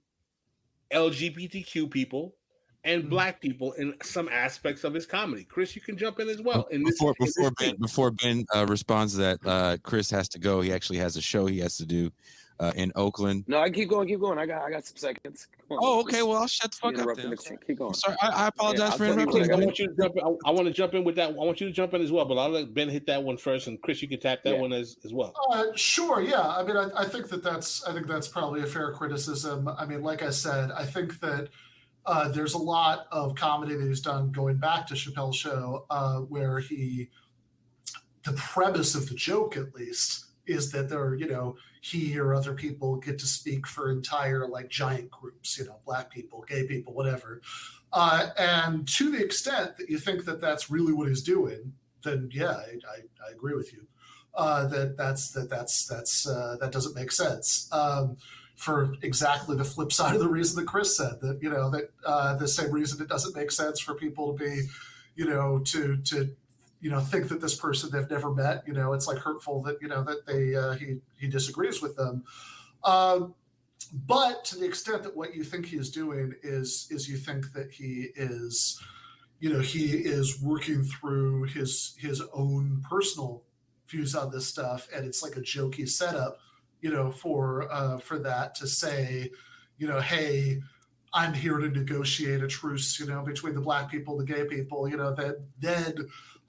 LGBTQ people and Black people in some aspects of his comedy. Chris, you can jump in as well. Before Ben responds to that, Chris has to go. He actually has a show he has to do in Oakland. No, I keep going. I got some seconds. Oh, okay. Well, I'll shut the fuck up then. Keep going. Sorry, I apologize for interrupting. I want you to jump in. I want to jump in with that. I want you to jump in as well, but I'll let Ben hit that one first, and Chris, you can tap that one as well. Sure. Yeah. I mean, I think that's probably a fair criticism. I mean, like I said, I think that there's a lot of comedy that he's done going back to Chappelle's show, where the premise of the joke, at least, is that there, you know, he or other people get to speak for entire, like, giant groups, you know, Black people, gay people, whatever. And to the extent that you think that that's really what he's doing, then yeah, I agree with you. That doesn't make sense. for exactly the flip side of the reason that Chris said, that, you know, that the same reason it doesn't make sense for people to be, you know, to you know, think that this person they've never met, you know, it's like hurtful that, you know, that he disagrees with them. But to the extent that what you think he is doing is you think that he is, you know, he is working through his own personal views on this stuff, and it's like a jokey setup, you know, for that to say, you know, hey, I'm here to negotiate a truce, you know, between the black people, the gay people, you know, then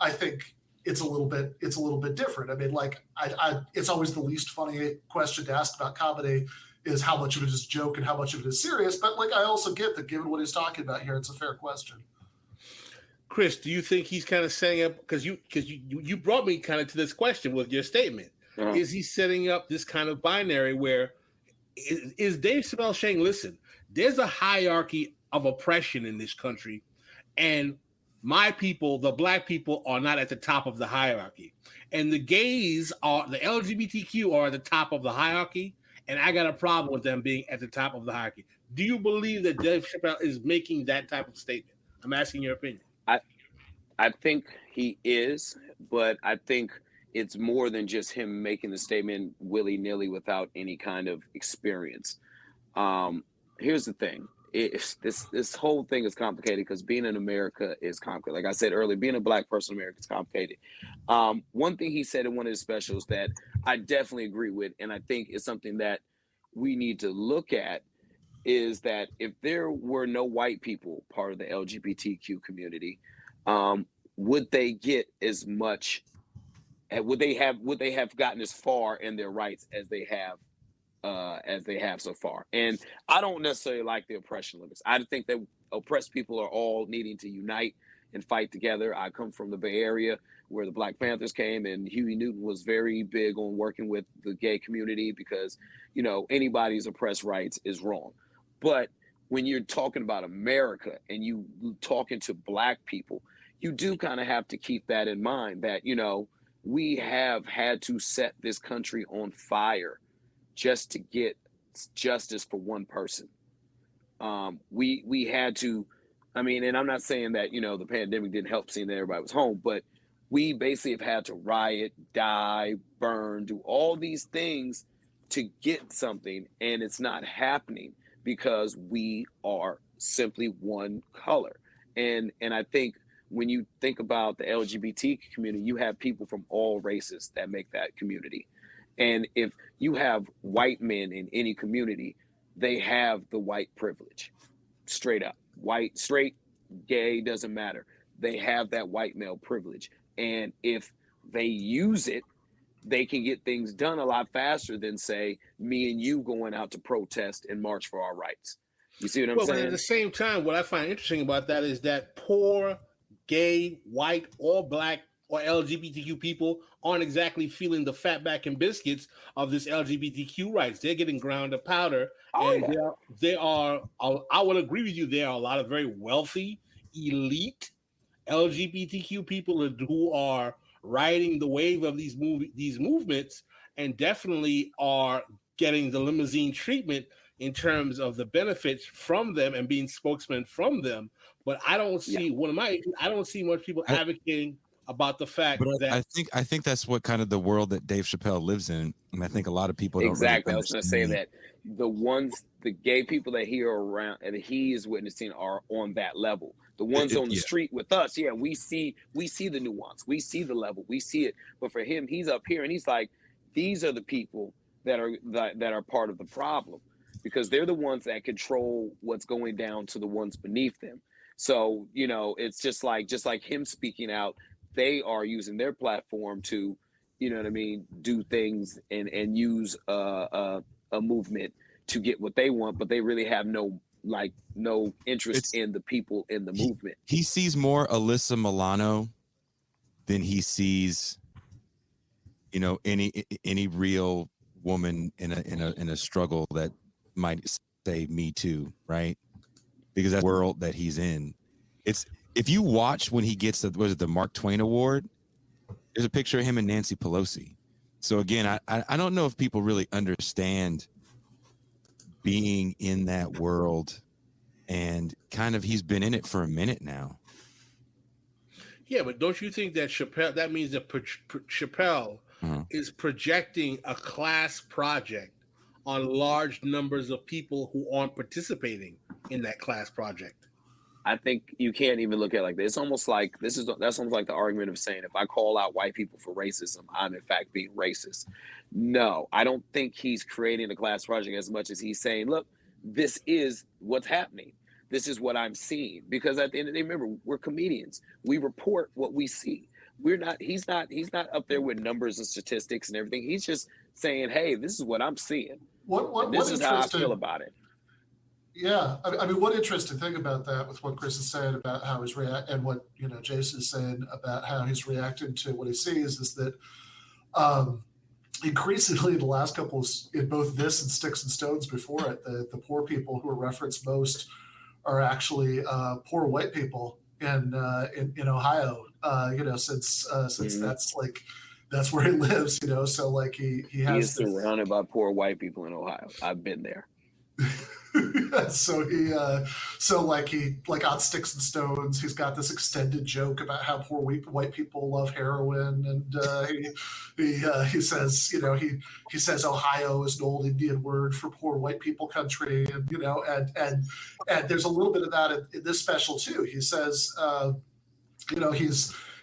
I think it's a little bit different. I mean, like, I it's always the least funny question to ask about comedy is how much of it is joke and how much of it is serious. But like, I also get that given what he's talking about here, it's a fair question. Chris, do you think he's kind of setting up, because you brought me kind of to this question with your statement? Uh-huh. Is he setting up this kind of binary where is Dave Chappelle saying, listen, there's a hierarchy of oppression in this country, and my people, the black people, are not at the top of the hierarchy, and the gays are, the LGBTQ are at the top of the hierarchy, and I got a problem with them being at the top of the hierarchy. Do you believe that Dave Chappelle is making that type of statement? I'm asking your opinion. I think he is, but I think it's more than just him making the statement willy-nilly without any kind of experience. Here's the thing. This whole thing is complicated because being in America is complicated. Like I said earlier, being a black person in America is complicated. One thing he said in one of his specials that I definitely agree with, and I think is something that we need to look at, is that if there were no white people part of the LGBTQ community, would they get as much? Would they have gotten as far in their rights as they have so far? And I don't necessarily like the oppression limits. I think that oppressed people are all needing to unite and fight together. I come from the Bay Area where the Black Panthers came, and Huey Newton was very big on working with the gay community because, you know, anybody's oppressed rights is wrong. But when you're talking about America and you talking to black people, you do kind of have to keep that in mind, that, you know, we have had to set this country on fire just to get justice for one person. We had to, I mean, and I'm not saying that, you know, the pandemic didn't help seeing that everybody was home, but we basically have had to riot, die, burn, do all these things to get something, and it's not happening because we are simply one color. And I think when you think about the LGBT community, you have people from all races that make that community. And if you have white men in any community, they have the white privilege, straight up. White, straight, gay, doesn't matter. They have that white male privilege. And if they use it, they can get things done a lot faster than, say, me and you going out to protest and march for our rights. You see what I'm saying? But at the same time, what I find interesting about that is that poor, gay, white, or black, or LGBTQ people aren't exactly feeling the fatback and biscuits of this LGBTQ rights. They're getting ground to powder. I would agree with you, there are a lot of very wealthy, elite LGBTQ people who are riding the wave of these movements, and definitely are getting the limousine treatment in terms of the benefits from them and being spokesmen from them. But I don't see I don't see much people advocating about the fact that I think that's what kind of the world that Dave Chappelle lives in. And I think a lot of people don't exactly. Really I was going to say that the gay people that he are around and he is witnessing are on that level. The ones on the street with us, we see the nuance, we see the level, we see it. But for him, he's up here and he's like, these are the people that are part of the problem, because they're the ones that control what's going down to the ones beneath them. So, you know, it's just like him speaking out, they are using their platform to, you know what I mean, do things and use a movement to get what they want, but they really have no interest in the people in the movement. He sees more Alyssa Milano than he sees, you know, any real woman in a struggle that might say Me Too, right? Because that's the world that he's in. It's, if you watch when he gets the Mark Twain Award, there's a picture of him and Nancy Pelosi. So again, I don't know if people really understand being in that world, and kind of he's been in it for a minute now. Yeah, but don't you think that Chappelle? That means that Chappelle is projecting a class project on large numbers of people who aren't participating in that class project. I think you can't even look at it like this. It's almost like that's almost like the argument of saying if I call out white people for racism, I'm in fact being racist. No, I don't think he's creating a class project as much as he's saying, look, this is what's happening. This is what I'm seeing. Because at the end of the day, remember, we're comedians. We report what we see. He's not up there with numbers and statistics and everything. He's just saying, hey, this is what I'm seeing. This is how I feel about it. Yeah, I mean, one interesting thing about that, with what Chris is saying about how he's and what Jason is saying about how he's reacting to what he sees, is that increasingly in the last couple, in both this and Sticks and Stones before it, the poor people who are referenced most are actually poor white people in Ohio. Since that's where he lives. So like he has. He's surrounded by poor white people in Ohio. I've been there. So on Sticks and Stones, he's got this extended joke about how poor white people love heroin, and he says he says Ohio is an old Indian word for poor white people country, and there's a little bit of that in this special too. He says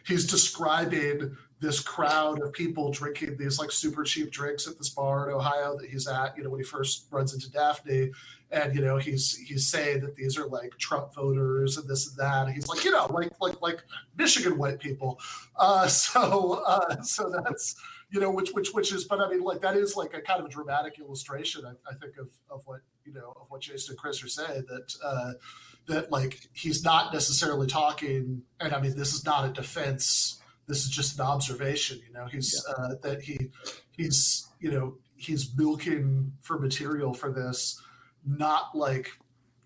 he's describing this crowd of people drinking these like super cheap drinks at this bar in Ohio that he's at, when he first runs into Daphne. And, he's saying that these are like Trump voters and this and that. And he's like, like Michigan white people. So that's, which is, but I mean, like, that is like a kind of a dramatic illustration, I think of what Jason and Chris are saying, that like, he's not necessarily talking. And I mean, this is not a defense. This is just an observation, that he's milking for material for this, not like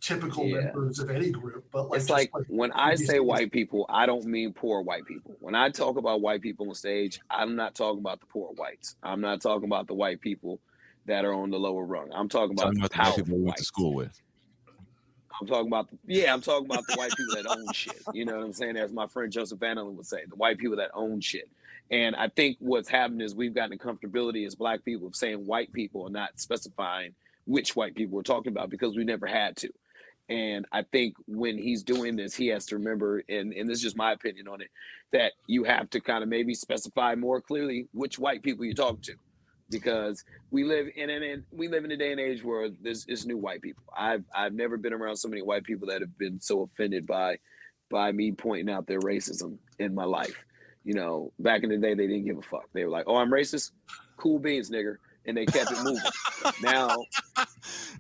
typical members of any group, but like, it's like when I say white people, I don't mean poor white people. When I talk about white people on stage, I'm not talking about the poor whites. I'm not talking about the white people that are on the lower rung. I'm talking about the powerful people we went to school with. I'm talking about the white people that own shit. You know what I'm saying? As my friend Joseph Van Allen would say, the white people that own shit. And I think what's happened is we've gotten a comfortability as Black people of saying white people and not specifying which white people we're talking about, because we never had to. And I think when he's doing this, he has to remember, and this is just my opinion on it, that you have to kind of maybe specify more clearly which white people you're talking to. Because we live in a day and age where there's new white people. I've never been around so many white people that have been so offended by me pointing out their racism in my life. Back in the day, they didn't give a fuck. They were like, "Oh, I'm racist? Cool beans, nigger," and they kept it moving. Now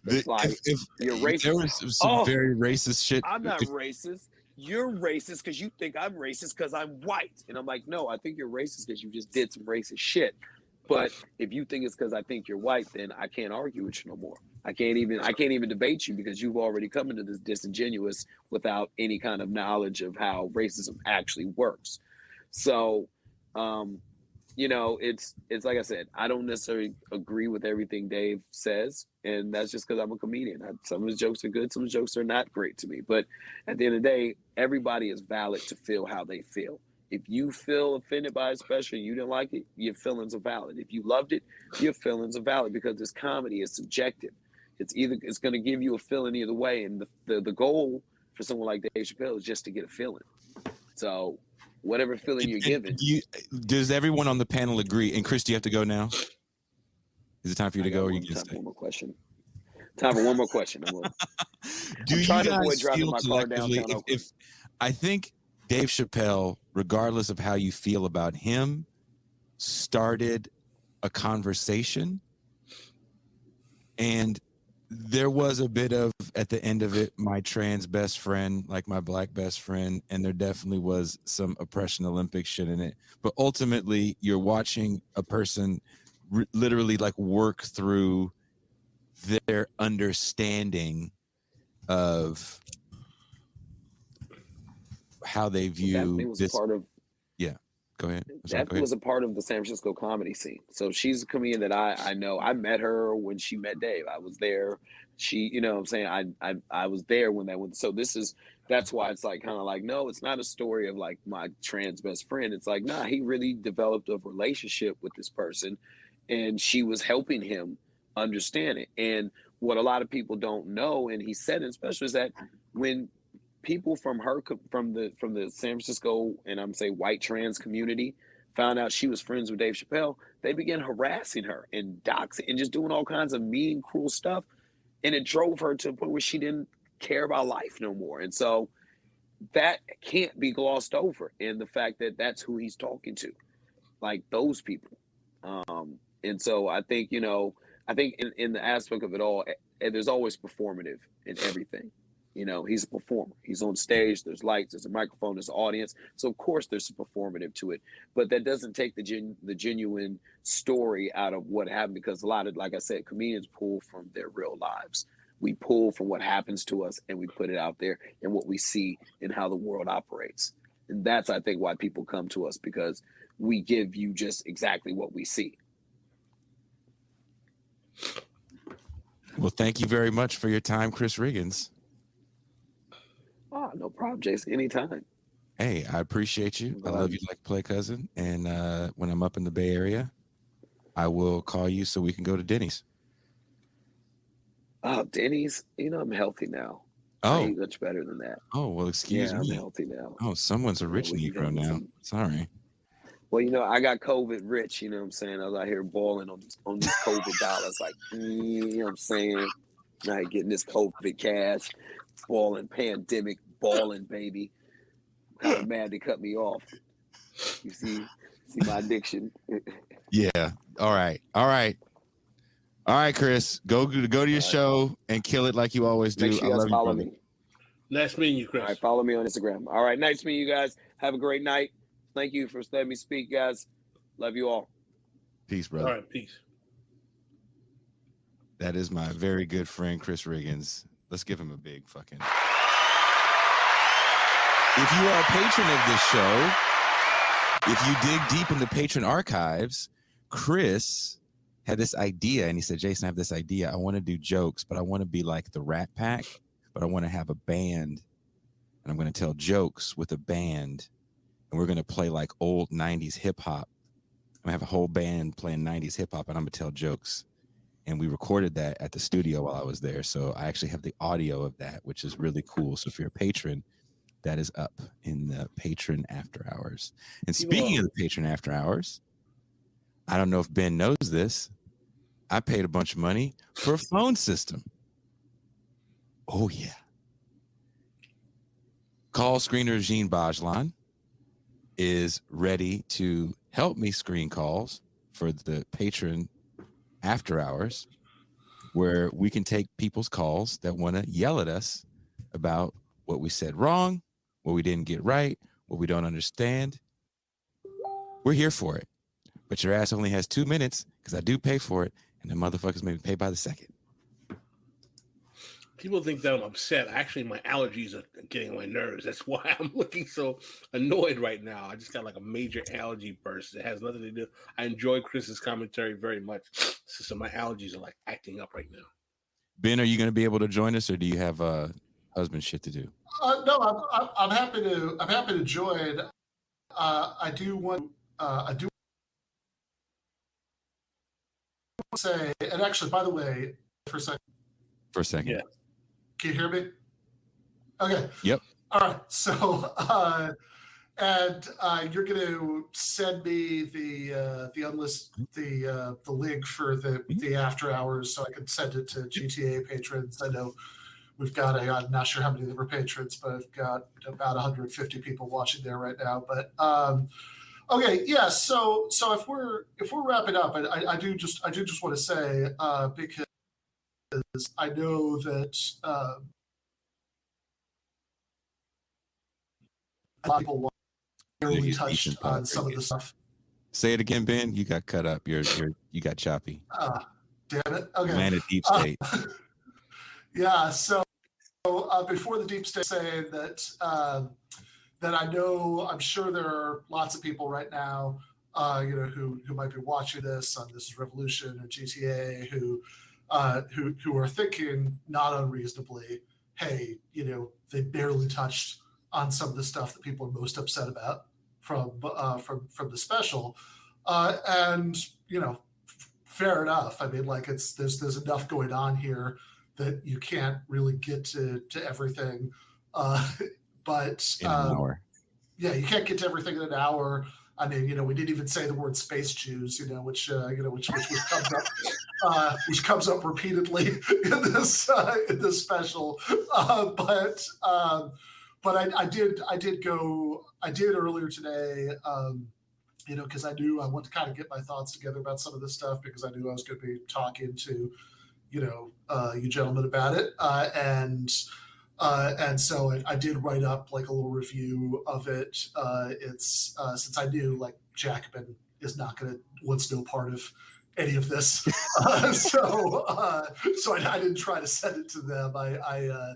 it's like, if you're racist. There was some very racist shit. I'm not racist. You're racist because you think I'm racist because I'm white, and I'm like, no, I think you're racist because you just did some racist shit. But if you think it's because I think you're white, then I can't argue with you no more. I can't even debate you, because you've already come into this disingenuous without any kind of knowledge of how racism actually works. So, it's like I said, I don't necessarily agree with everything Dave says, and that's just because I'm a comedian. Some of his jokes are good, some of his jokes are not great to me. But at the end of the day, everybody is valid to feel how they feel. If you feel offended by a special, you didn't like it, your feelings are valid. If you loved it, your feelings are valid, because this comedy is subjective. It's going to give you a feeling either way. And the goal for someone like Dave Chappelle is just to get a feeling. So whatever feeling you're given. Does everyone on the panel agree? And Chris, do you have to go now? Is it time for you to go? Or you can time stay? for one more question. Time for one more question. Do I'm you trying to avoid guys driving feel my car collectively, downtown if I think Dave Chappelle, regardless of how you feel about him, started a conversation, and there was a bit of, at the end of it, my trans best friend, like my Black best friend, and there definitely was some oppression Olympic shit in it. But ultimately, you're watching a person literally like work through their understanding of how they view this. Part of, yeah, Go ahead. That was a part of the San Francisco comedy scene. So she's a comedian that I know. I met her when she met Dave. I was there. She, you know what I'm saying? I was there when that went. So that's why it's like kind of like, no, it's not a story of like my trans best friend. It's like, nah, he really developed a relationship with this person and she was helping him understand it. And what a lot of people don't know, and he said it especially, is that when people from the San Francisco and I'm saying white trans community found out she was friends with Dave Chappelle, they began harassing her and doxing and just doing all kinds of mean, cruel stuff. And it drove her to a point where she didn't care about life no more. And so that can't be glossed over. And the fact that that's who he's talking to, like those people. And so I think, you know, in the aspect of it all, there's always performative in everything. You know, he's a performer. He's on stage. There's lights. There's a microphone. There's an audience. So of course there's a performative to it, but that doesn't take the genuine story out of what happened, because a lot of, like I said, comedians pull from their real lives. We pull from what happens to us and we put it out there and what we see and how the world operates. And that's, I think, why people come to us, because we give you just exactly what we see. Well, thank you very much for your time, Chris Riggins. Oh, no problem, Jason. Anytime. Hey, I appreciate you. I love you like play cousin. And when I'm up in the Bay Area, I will call you so we can go to Denny's. Oh, Denny's? You know, I'm healthy now. Oh. I eat much better than that. Oh, well, excuse me. I'm healthy now. Oh, someone's a rich Negro now. Sorry. Well, you know, I got COVID rich, you know what I'm saying? I was out here balling on these COVID dollars, like, you know what I'm saying? Now getting this COVID cash, balling, pandemic, balling, baby. Kind of mad they cut me off. You see my addiction. Yeah. All right, Chris. Go to your show and kill it like you always do. Make sure you guys follow me. Nice meeting you, Chris. All right, follow me on Instagram. All right, nice meeting you guys. Have a great night. Thank you for letting me speak, guys. Love you all. Peace, brother. All right, peace. That is my very good friend, Chris Riggins. Let's give him a big fucking... If you are a patron of this show, if you dig deep in the patron archives, Chris had this idea, and he said, Jason, I have this idea. I want to do jokes, but I want to be like the Rat Pack, but I want to have a band, and I'm going to tell jokes with a band, and we're going to play like old 90s hip-hop. I'm going to have a whole band playing 90s hip-hop, and I'm going to tell jokes. And we recorded that at the studio while I was there, so I actually have the audio of that, which is really cool. So if you're a patron, that is up in the patron after hours. And speaking of the patron after hours, I don't know if Ben knows this. I paid a bunch of money for a phone system. Oh, yeah. Call screener Jean Bajlan is ready to help me screen calls for the patron after hours, where we can take people's calls that want to yell at us about what we said wrong, what we didn't get right, what we don't understand. We're here for it. But your ass only has 2 minutes, because I do pay for it, and the motherfuckers make me pay by the second. People think that I'm upset. Actually, my allergies are getting on my nerves. That's why I'm looking so annoyed right now. I just got like a major allergy burst. It has nothing to do. I enjoy Chris's commentary very much. So my allergies are like acting up right now. Ben, are you going to be able to join us, or do you have husband shit to do? No, I'm happy to join. I do want to say, and actually, by the way, for a second. Yeah. Can you hear me? Okay. Yep. All right. So, you're going to send me the link for the after hours, so I can send it to GTA patrons. I know we've got I'm not sure how many of them are patrons, but I've got about 150 people watching there right now. But okay, yeah. So if we're wrapping up, I do just want to say because I know that a lot of people want barely touched on some of the stuff. Say it again, Ben. You got cut up. You got choppy. Damn it. Okay. Man at deep state. Yeah. So before the deep state, saying that that I know, I'm sure there are lots of people right now, who might be watching this on This Is Revolution or GTA, who are thinking not unreasonably, hey, they barely touched on some of the stuff that people are most upset about from the special, and fair enough. I mean, like there's enough going on here that you can't really get to everything, but in an hour. Yeah, you can't get to everything in an hour. I mean, we didn't even say the word space Jews, which comes up repeatedly in this special. But I did earlier today, because I knew I wanted to kind of get my thoughts together about some of this stuff, because I knew I was going to be talking to, you gentlemen about it, and so I did write up like a little review of it. It's since I knew like Jacobin wants no part of any of this, so I didn't try to send it to them. I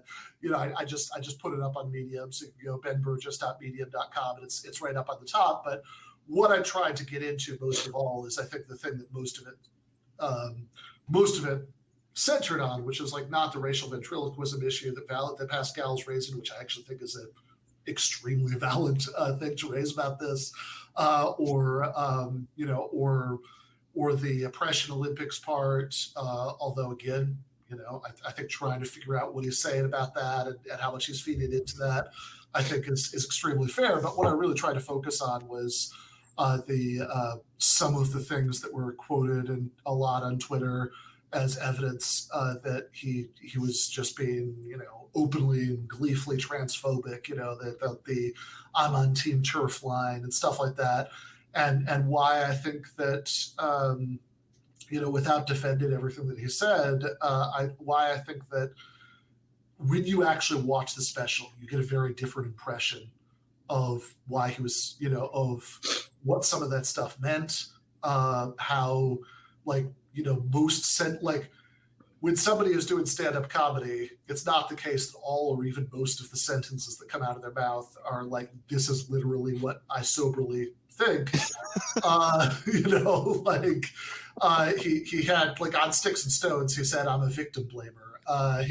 just put it up on Medium, so you can go benburgess.medium.com, and it's right up on the top. But what I tried to get into most of all is, I think, the thing that most of it centered on, which is like not the racial ventriloquism issue that Pascal's raising, which I actually think is an extremely valid thing to raise about this, or the oppression Olympics part. Although again, I think trying to figure out what he's saying about that and how much he's feeding into that, I think is extremely fair. But what I really tried to focus on was some of the things that were quoted and a lot on Twitter as evidence that he was just being, openly and gleefully transphobic, the I'm on Team Turf line and stuff like that. And why I think that, without defending everything that he said, why I think that when you actually watch the special, you get a very different impression of why he was, of what some of that stuff meant, how, when somebody is doing stand-up comedy, it's not the case that all or even most of the sentences that come out of their mouth are like, this is literally what I soberly think. He had, like, on Sticks and Stones, he said, I'm a victim blamer. That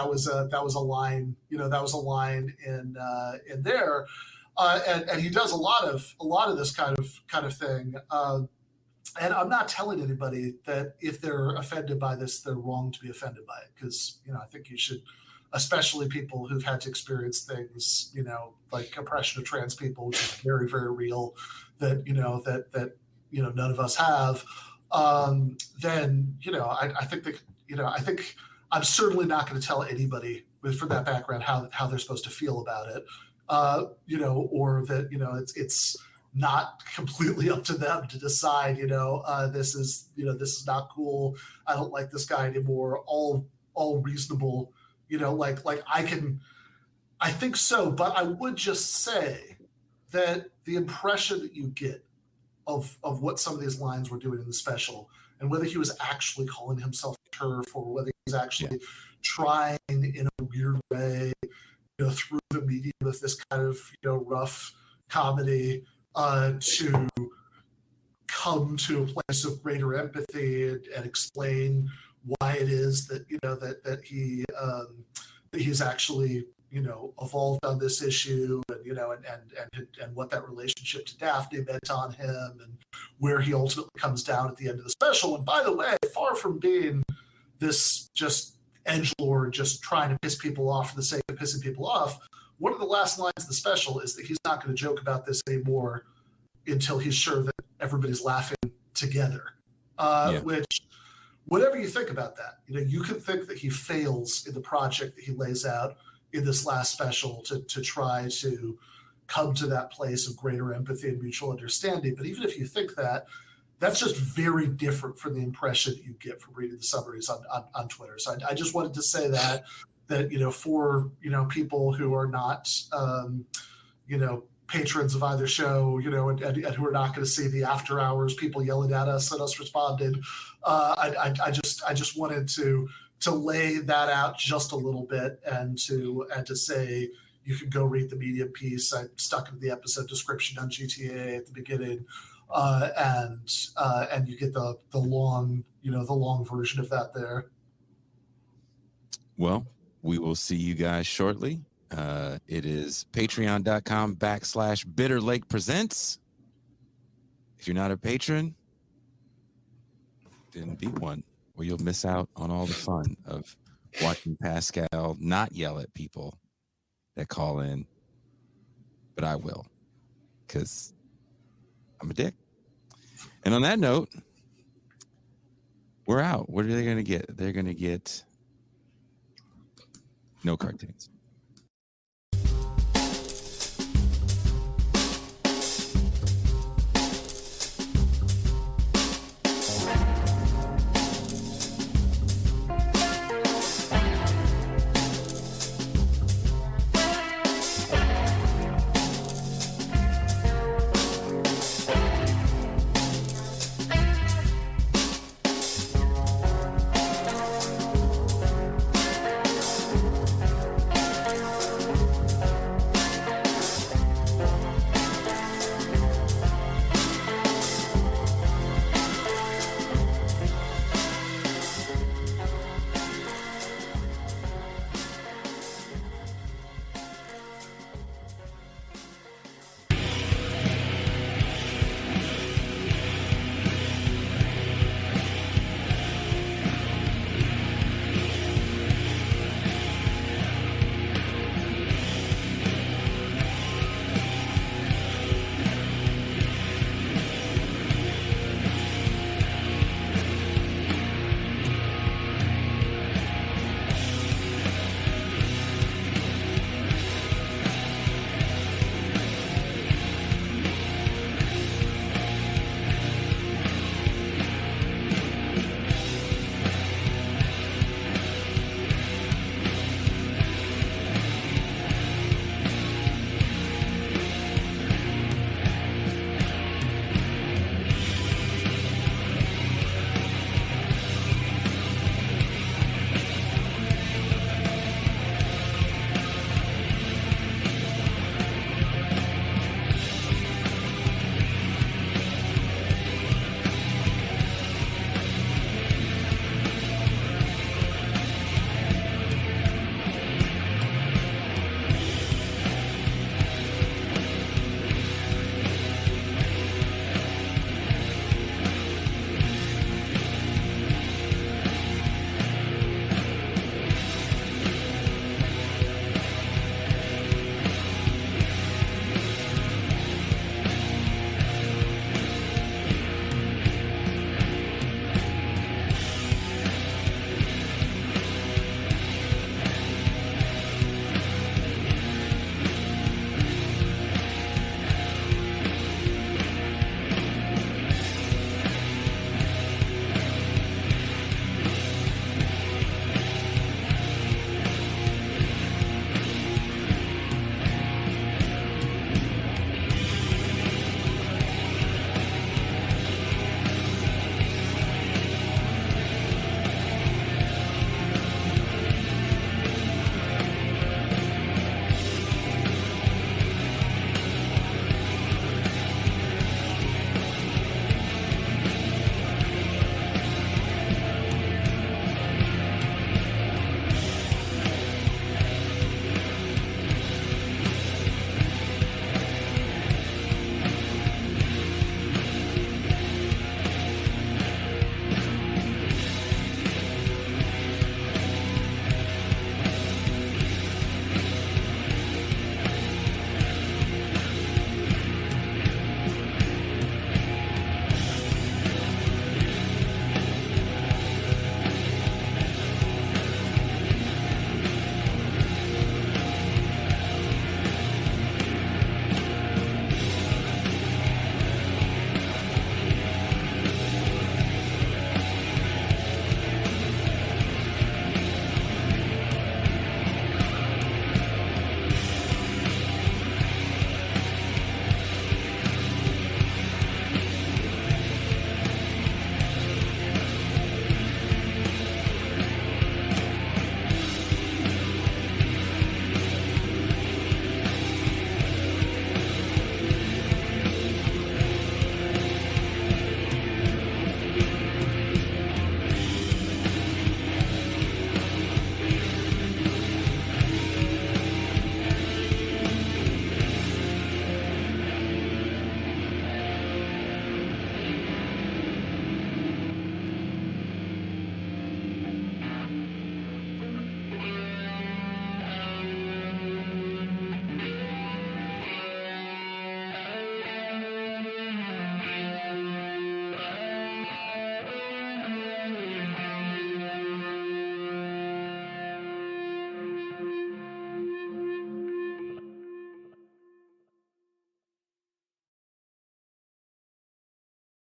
was a line, that was a line in there. And he does a lot of this kind of thing. And I'm not telling anybody that if they're offended by this, they're wrong to be offended by it. Because, I think you should, especially people who've had to experience things, like oppression of trans people, which is very, very real, that none of us have. Then, I think that, I think I'm certainly not going to tell anybody from that background how they're supposed to feel about it. Or that, it's not completely up to them to decide, this is not cool. I don't like this guy anymore. All reasonable, I think so. But I would just say that the impression that you get of what some of these lines were doing in the special, and whether he was actually calling himself turf or whether he was actually trying in a weird way, through the medium of this kind of, rough comedy, to come to a place of greater empathy and explain why it is that that he's actually evolved on this issue, and what that relationship to Daphne meant on him, and where he ultimately comes down at the end of the special. And by the way, far from being this just edgelord just trying to piss people off for the sake of pissing people off, one of the last lines of the special is that he's not going to joke about this anymore until he's sure that everybody's laughing together. Which, whatever you think about that, you can think that he fails in the project that he lays out in this last special to try to come to that place of greater empathy and mutual understanding. But even if you think that, that's just very different from the impression that you get from reading the summaries on Twitter. So I just wanted to say that for people who are not patrons of either show, and who are not going to see the after hours people yelling at us and us responding, I just wanted to lay that out just a little bit, and to say, you can go read the Medium piece. I stuck it in the episode description on GTA at the beginning, and you get the long, the long version of that there. Well, we will see you guys shortly. It is patreon.com/Bitter Lake Presents. If you're not a patron, then be one, or you'll miss out on all the fun of watching Pascal not yell at people that call in. But I will, because I'm a dick. And on that note, we're out. What are they going to get? They're going to get no cartoons.